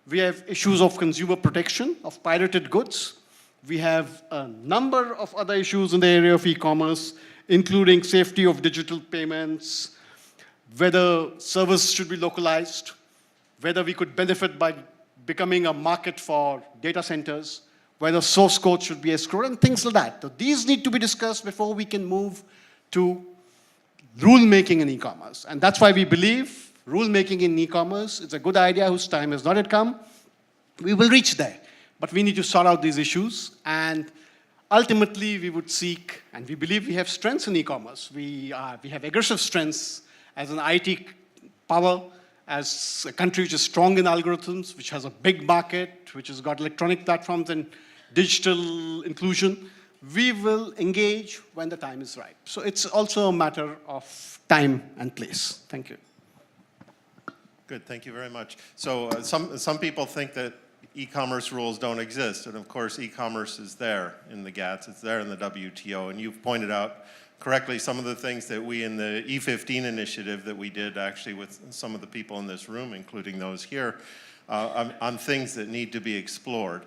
We have issues of consumer protection, of pirated goods. We have a number of other issues in the area of e-commerce, including safety of digital payments, whether service should be localized, whether we could benefit by becoming a market for data centers, whether source code should be escrowed, and things like that. So these need to be discussed before we can move to rulemaking in e-commerce. And that's why we believe rulemaking in e-commerce is a good idea whose time has not yet come. We will reach there, but we need to sort out these issues, and ultimately we would seek, and we believe we have strengths in e-commerce. We have aggressive strengths as an IT power, as a country which is strong in algorithms, which has a big market, which has got electronic platforms and digital inclusion. we will engage when the time is right. So it's also a matter of time and place. Thank you. Good, thank you very much. So some people think that e-commerce rules don't exist, and of course e-commerce is there in the GATS, it's there in the WTO, and you've pointed out correctly some of the things that we in the E15 initiative that we did actually with some of the people in this room, including those here, on things that need to be explored.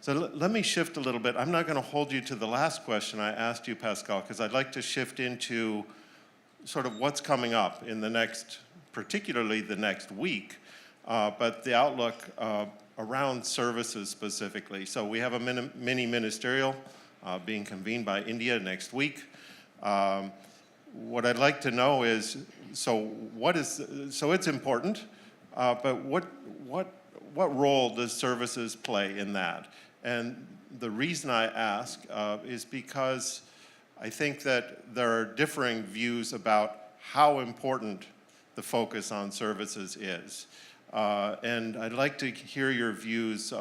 So let me shift a little bit. I'm not going to hold you to the last question I asked you, Pascal, because I'd like to shift into sort of what's coming up in the next, particularly the next week, but the outlook around services specifically. So we have a mini ministerial being convened by India next week. What I'd like to know is, so it's important, but what role does services play in that? And the reason I ask is because I think that there are differing views about how important the focus on services is. And I'd like to hear your views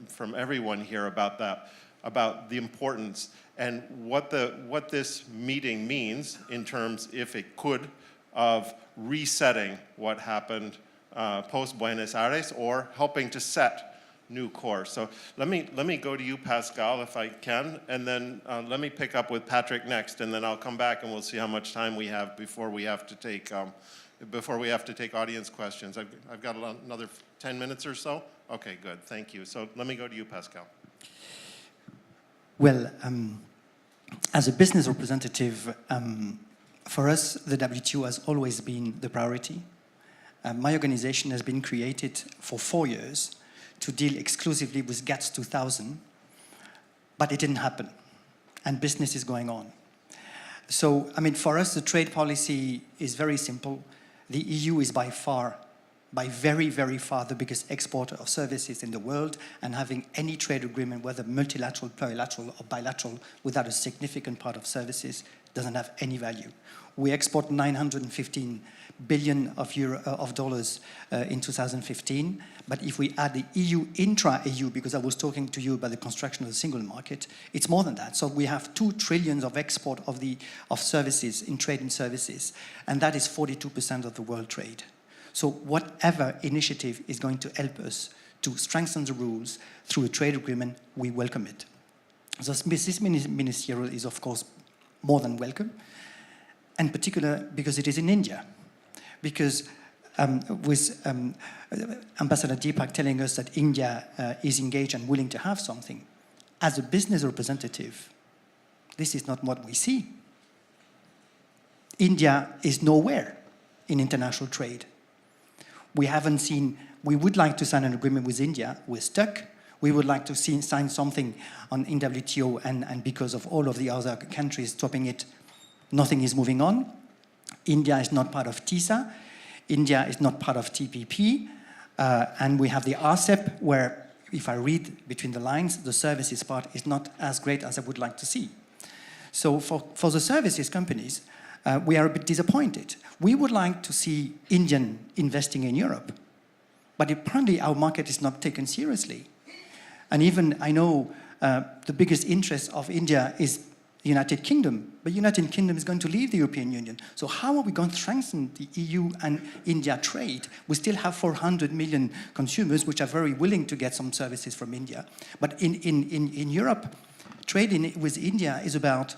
from everyone here about that, about the importance and what this meeting means in terms, if it could, of resetting what happened post-Buenos Aires or helping to set new course. So let me go to you, Pascal, if I can, and then let me pick up with Patrick next, and then I'll come back and we'll see how much time we have before we have to take audience questions. I've got another 10 minutes or so. Okay, good, thank you. So let me go to you, Pascal. Well, as a business representative, for us, the WTO has always been the priority. My organization has been created for 4 years to deal exclusively with GATS 2000, but it didn't happen, and business is going on. So, I mean, for us, the trade policy is very simple. The EU is by very, very far the biggest exporter of services in the world, and having any trade agreement, whether multilateral, plurilateral, or bilateral, without a significant part of services doesn't have any value. We export 915 billion of dollars in 2015, but if we add the EU intra-EU, because I was talking to you about the construction of the single market, it's more than that. So we have 2 trillion of export of services in trade and services, and that is 42% of the world trade. So whatever initiative is going to help us to strengthen the rules through a trade agreement, we welcome it. So this ministerial is, of course, more than welcome, and particular because it is in India. Because with Ambassador Deepak telling us that India is engaged and willing to have something, as a business representative, this is not what we see. India is nowhere in international trade. We haven't seen, we would like to sign an agreement with India, we're stuck. We would like to sign something in WTO, and because of all of the other countries stopping it, nothing is moving on. India is not part of TISA. India is not part of TPP. And we have the RCEP, where, if I read between the lines, the services part is not as great as I would like to see. So for the services companies, we are a bit disappointed. We would like to see Indian investing in Europe, but apparently our market is not taken seriously. And even, I know, the biggest interest of India is the United Kingdom, but United Kingdom is going to leave the European Union. So how are we going to strengthen the EU and India trade? We still have 400 million consumers which are very willing to get some services from India. But in Europe, trading with India is about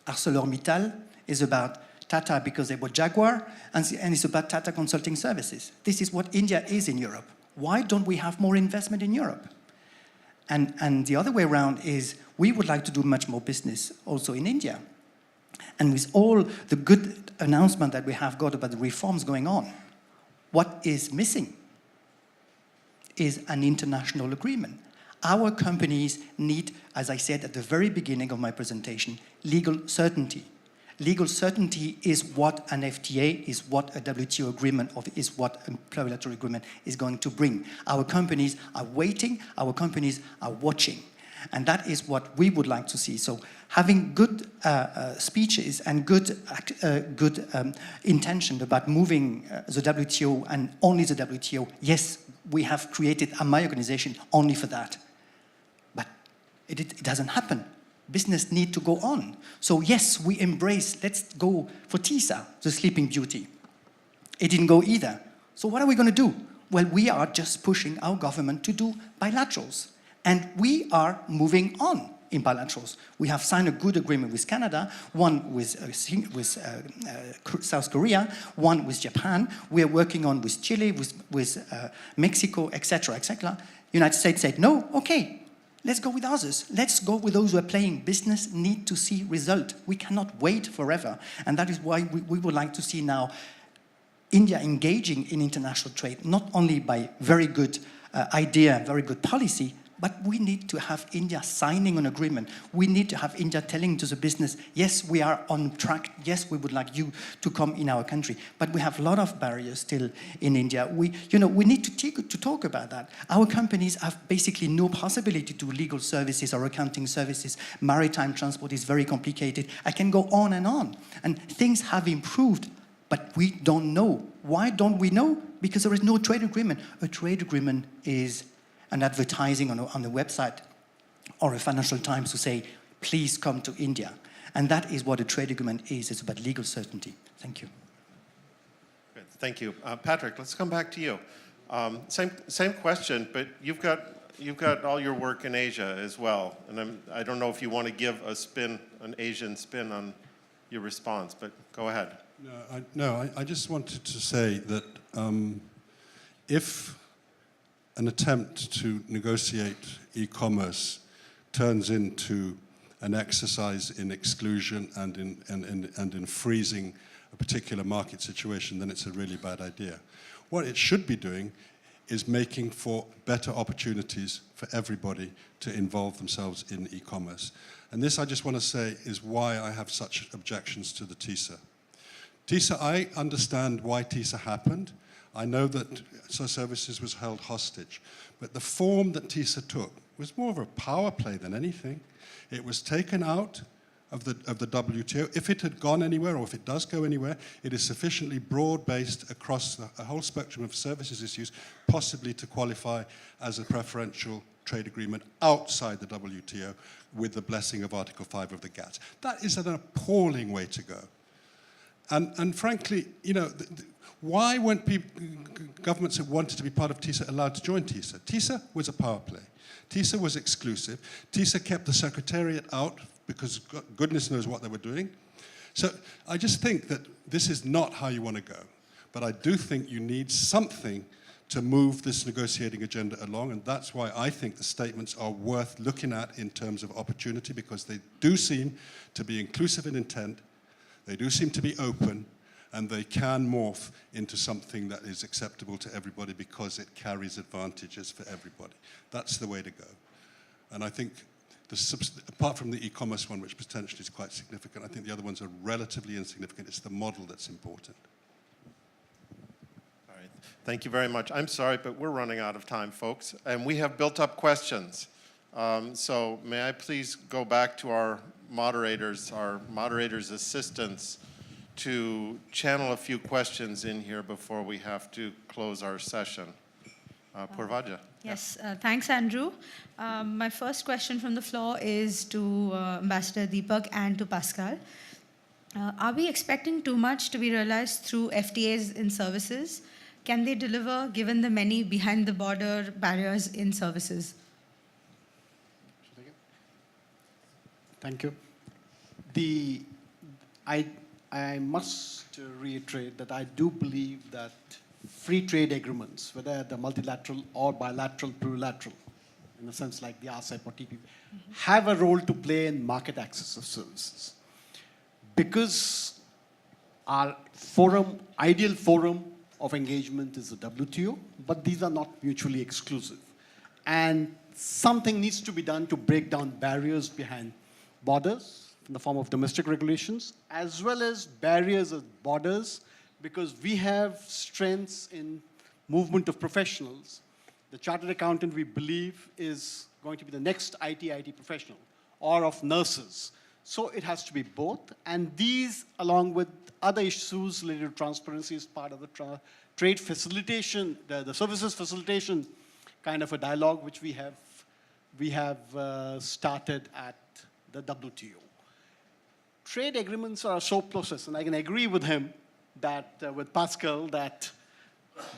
ArcelorMittal, is about Tata because they were Jaguar, and it's about Tata Consulting Services. This is what India is in Europe. Why don't we have more investment in Europe? And the other way around is we would like to do much more business also in India. And with all the good announcement that we have got about the reforms going on, what is missing is an international agreement. Our companies need, as I said at the very beginning of my presentation, legal certainty. Legal certainty is what an FTA, is what a WTO agreement, or is what a plurilateral agreement is going to bring. Our companies are waiting, our companies are watching. And that is what we would like to see. So having good speeches and good intention about moving the WTO and only the WTO, yes, we have created my organization only for that. But it doesn't happen. business need to go on. So yes, we embrace, let's go for TISA, the Sleeping Beauty. It didn't go either. So what are we going to do? Well, we are just pushing our government to do bilaterals. And we are moving on in bilaterals. We have signed a good agreement with Canada, one with South Korea, one with Japan. We are working on with Chile, with Mexico, etc., etc. United States said, no, okay, let's go with others. Let's go with those who are playing. Business need to see result. We cannot wait forever. And that is why we would like to see now India engaging in international trade, not only by very good idea, very good policy, but we need to have India signing an agreement. We need to have India telling to the business, yes, we are on track. Yes, we would like you to come in our country. But we have a lot of barriers still in India. We need to talk about that. Our companies have basically no possibility to do legal services or accounting services. Maritime transport is very complicated. I can go on. And things have improved, but we don't know. Why don't we know? Because there is no trade agreement. A trade agreement is an advertising on a website or a Financial Times to say, please come to India. And that is what a trade agreement is. It's about legal certainty. Thank you. Good. Thank you. Patrick, let's come back to you. Same question, but you've got all your work in Asia as well. And I don't know if you want to give an Asian spin on your response, but go ahead. I just wanted to say that if an attempt to negotiate e-commerce turns into an exercise in exclusion and in freezing a particular market situation, then it's a really bad idea. What it should be doing is making for better opportunities for everybody to involve themselves in e-commerce. And this, I just want to say, is why I have such objections to the TISA. TISA, I understand why TISA happened. I know that services was held hostage, but the form that TISA took was more of a power play than anything. It was taken out of the WTO. If it had gone anywhere, or if it does go anywhere, it is sufficiently broad-based across the whole spectrum of services issues, possibly to qualify as a preferential trade agreement outside the WTO with the blessing of Article 5 of the GATT. That is an appalling way to go. And frankly, why weren't governments that wanted to be part of TISA allowed to join TISA? TISA was a power play. TISA was exclusive. TISA kept the Secretariat out because goodness knows what they were doing. So I just think that this is not how you want to go. But I do think you need something to move this negotiating agenda along, and that's why I think the statements are worth looking at in terms of opportunity, because they do seem to be inclusive in intent, they do seem to be open, and they can morph into something that is acceptable to everybody because it carries advantages for everybody. That's the way to go. And I think, apart from the e-commerce one, which potentially is quite significant, I think the other ones are relatively insignificant. It's the model that's important. All right. Thank you very much. I'm sorry, but we're running out of time, folks. And we have built up questions. So may I please go back to our moderators' assistants, to channel a few questions in here before we have to close our session. Purvaja. Yes, thanks, Andrew. My first question from the floor is to Ambassador Deepak and to Pascal. Are we expecting too much to be realized through FTAs in services? Can they deliver given the many behind-the-border barriers in services? Thank you. I must reiterate that I do believe that free trade agreements, whether they're multilateral or bilateral, plurilateral, in a sense like the RCEP or TPP, have a role to play in market access of services. Because our ideal forum of engagement is the WTO, but these are not mutually exclusive. And something needs to be done to break down barriers behind borders, in the form of domestic regulations, as well as barriers at borders, because we have strengths in movement of professionals. The chartered accountant, we believe, is going to be the next IT professional, or of nurses. So it has to be both. And these, along with other issues related to transparency, is part of the trade facilitation, the services facilitation kind of a dialogue, which we have started at the WTO. Trade agreements are a slow process, and I can agree with him that, with Pascal, that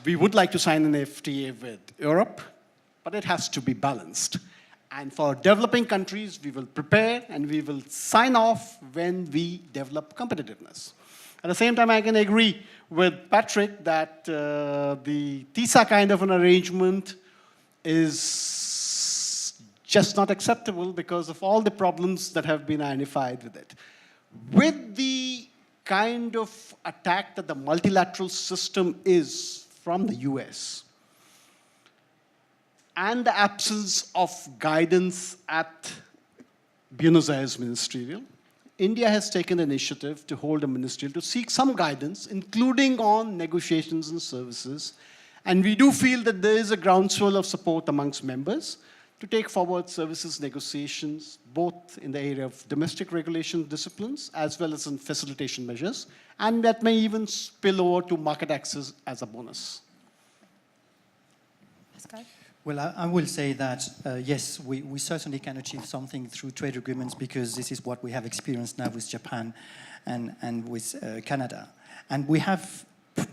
we would like to sign an FTA with Europe, but it has to be balanced. And for developing countries, we will prepare and we will sign off when we develop competitiveness. At the same time, I can agree with Patrick that the TISA kind of an arrangement is just not acceptable because of all the problems that have been identified with it. With the kind of attack that the multilateral system is from the US, and the absence of guidance at Buenos Aires Ministerial, India has taken the initiative to hold a ministerial to seek some guidance, including on negotiations and services. And we do feel that there is a groundswell of support amongst members to take forward services negotiations, both in the area of domestic regulation disciplines as well as in facilitation measures, and that may even spill over to market access as a bonus. Pascal? Well, I will say that, yes, we certainly can achieve something through trade agreements because this is what we have experienced now with Japan and with Canada. And we have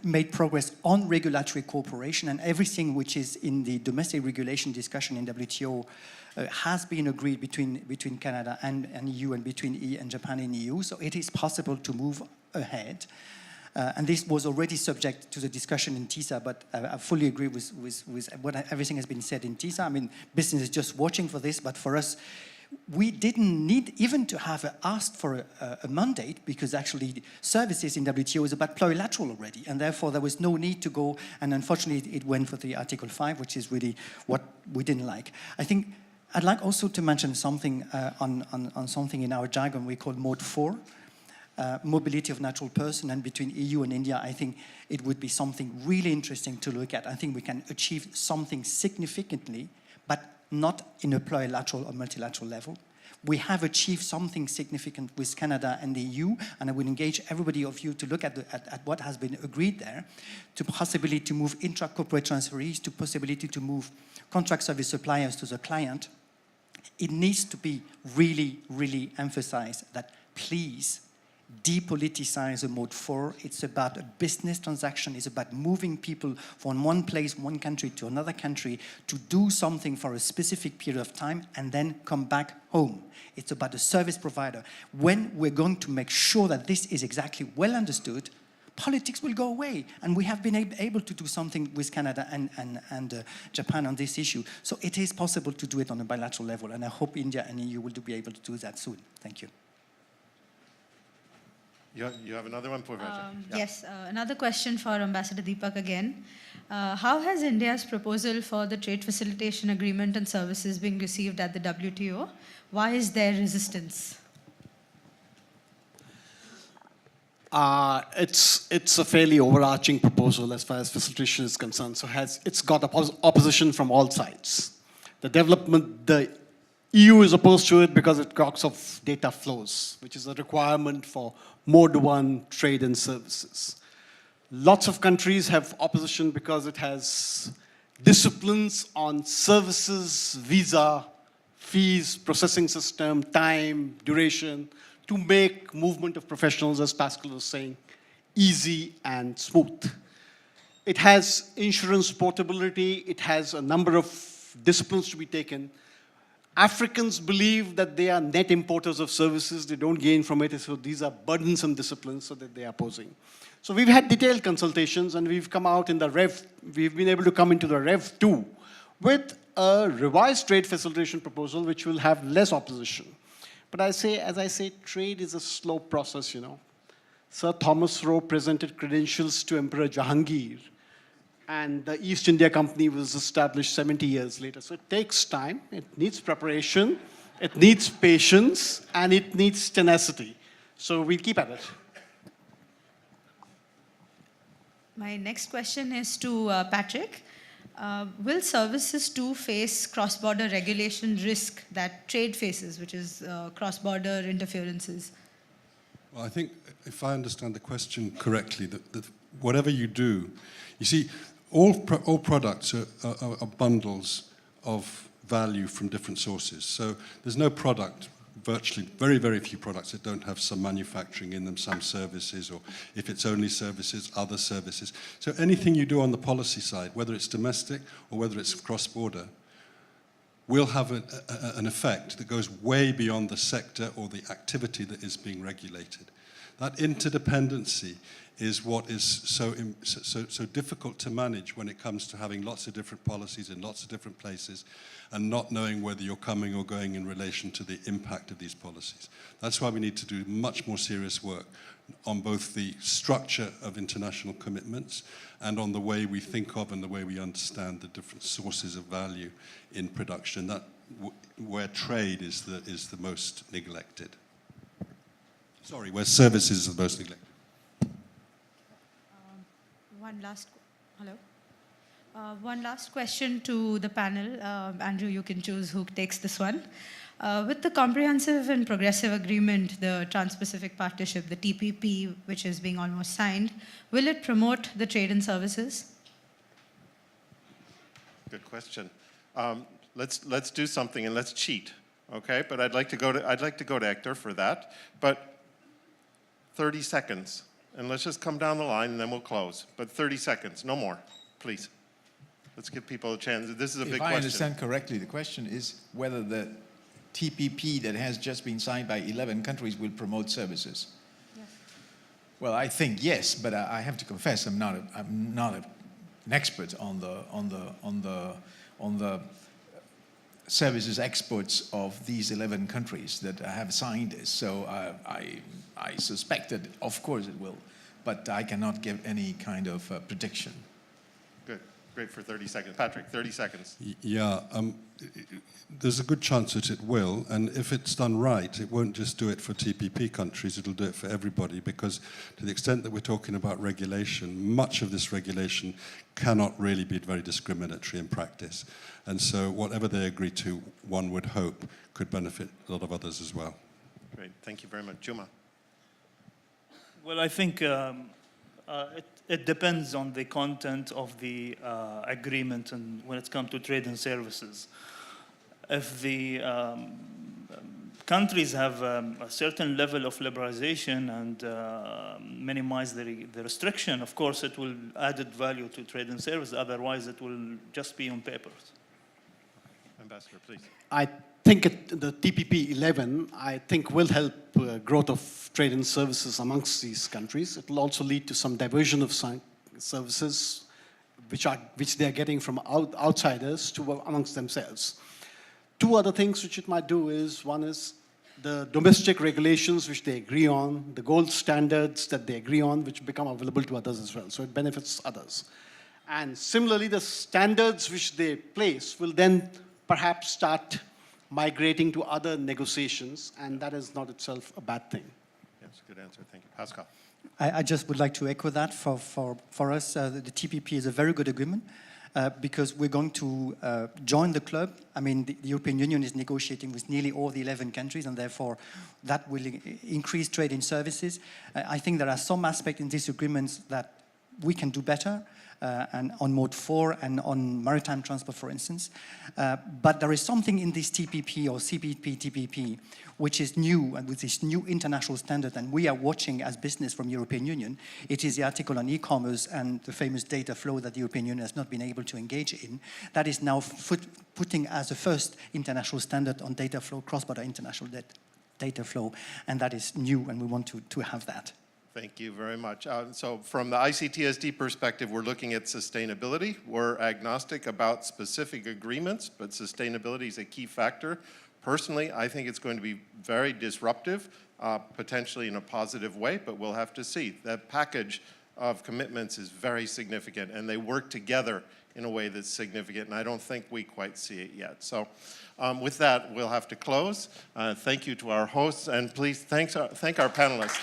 made progress on regulatory cooperation, and everything which is in the domestic regulation discussion in WTO has been agreed between Canada and EU and between EU and Japan and EU. So it is possible to move ahead. And this was already subject to the discussion in TISA, but I fully agree with what everything has been said in TISA. I mean, business is just watching for this, but for us, we didn't need even to have asked for a mandate because actually services in WTO is about plurilateral already, and therefore there was no need to go, and unfortunately it went for the Article 5, which is really what we didn't like. I think I'd like also to mention something on something in our jargon we call Mode 4. Mobility of natural person, and between EU and India, I think it would be something really interesting to look at. I think we can achieve something significantly, but not in a plurilateral or multilateral level. We have achieved something significant with Canada and the EU, and I would engage everybody of you to look at what has been agreed there, to possibility to move intra-corporate transferees, to possibility to move contract service suppliers to the client. It needs to be really, really emphasized that please, depoliticize the Mode 4. It's about a business transaction. It's about moving people from one place, one country to another country to do something for a specific period of time and then come back home. It's about a service provider. When we're going to make sure that this is exactly well understood, politics will go away. And we have been able to do something with Canada and Japan on this issue. So it is possible to do it on a bilateral level, and I hope India and EU will be able to do that soon. Thank you. You have another one, Purvaja? Yes, another question for Ambassador Deepak again. How has India's proposal for the trade facilitation agreement and services been received at the WTO? Why is there resistance? It's a fairly overarching proposal as far as facilitation is concerned. So it's got opposition from all sides. The EU is opposed to it because it talks of data flows, which is a requirement for Mode 1 trade and services. Lots of countries have opposition because it has disciplines on services, visa, fees, processing system, time, duration, to make movement of professionals, as Pascal was saying, easy and smooth. It has insurance portability. It has a number of disciplines to be taken. Africans believe that they are net importers of services. They don't gain from it, so these are burdensome disciplines so that they are opposing. So we've had detailed consultations, and we've come out in the we've been able to come into the Rev 2 with a revised trade facilitation proposal which will have less opposition. But as I say, trade is a slow process, you know. Sir Thomas Roe presented credentials to Emperor Jahangir, and the East India Company was established 70 years later. So it takes time, it needs preparation, it needs patience, and it needs tenacity. So we'll keep at it. My next question is to Patrick. Will services too face cross-border regulation risk that trade faces, which is cross-border interferences? Well, I think if I understand the question correctly, that whatever you do, you see, all products are bundles of value from different sources. So there's no product virtually very, very few products that don't have some manufacturing in them, some services, or if it's only services, other services. So anything you do on the policy side, whether it's domestic or whether it's cross-border, will have an effect that goes way beyond the sector or the activity that is being regulated. That interdependency is what is so difficult to manage when it comes to having lots of different policies in lots of different places and not knowing whether you're coming or going in relation to the impact of these policies. That's why we need to do much more serious work on both the structure of international commitments and on the way we think of and the way we understand the different sources of value in production, that where trade is the most neglected. Sorry, where services is the most neglected. One last question to the panel. Andrew, you can choose who takes this one. With the Comprehensive and Progressive Agreement, the Trans-Pacific Partnership, the TPP, which is being almost signed, will it promote the trade and services? Good question. Let's do something and let's cheat, okay? But I'd like to go to Hector for that. But 30 seconds, and let's just come down the line and then we'll close. But 30 seconds, no more, please. Let's give people a chance. This is a big question. If I understand correctly, the question is whether the TPP that has just been signed by 11 countries will promote services. Yes. Well, I think yes, but I have to confess I'm not an expert on the services exports of these 11 countries that have signed this. So I suspect that of course it will, but I cannot give any kind of prediction. Good. Great for 30 seconds. Patrick, 30 seconds. Yeah, there's a good chance that it will, and if it's done right, it won't just do it for TPP countries, it'll do it for everybody, because to the extent that we're talking about regulation, much of this regulation cannot really be very discriminatory in practice. And so whatever they agree to, one would hope, could benefit a lot of others as well. Great. Thank you very much. Juma. Well, I think it depends on the content of the agreement and when it comes to trade and services. If the countries have a certain level of liberalization and minimize the restriction, of course it will added value to trade and services, otherwise it will just be on paper. Ambassador, please. I think the TPP 11, I think, will help growth of trade and services amongst these countries. It will also lead to some diversion of services which they are getting from outsiders to amongst themselves. Two other things which it might do is, one is the domestic regulations which they agree on, the gold standards that they agree on, which become available to others as well. So it benefits others. And similarly, the standards which they place will then perhaps start migrating to other negotiations, and that is not itself a bad thing. Yes, good answer. Thank you. Pascal. I just would like to echo that. For us, the TPP is a very good agreement because we're going to join the club. I mean, the European Union is negotiating with nearly all the 11 countries, and therefore that will increase trade in services. I think there are some aspects in these agreements that we can do better, and on Mode 4 and on maritime transport, for instance. But there is something in this TPP or CPP-TPP which is new, and with this new international standard, and we are watching as business from European Union. It is the article on e-commerce and the famous data flow that the European Union has not been able to engage in. That is now putting as a first international standard on data flow, cross-border international data flow, and that is new, and we want to have that. Thank you very much. So from the ICTSD perspective, we're looking at sustainability. We're agnostic about specific agreements, but sustainability is a key factor. Personally, I think it's going to be very disruptive, potentially in a positive way, but we'll have to see. That package of commitments is very significant, and they work together in a way that's significant, and I don't think we quite see it yet. So with that, we'll have to close. Thank you to our hosts, and please thank our panelists.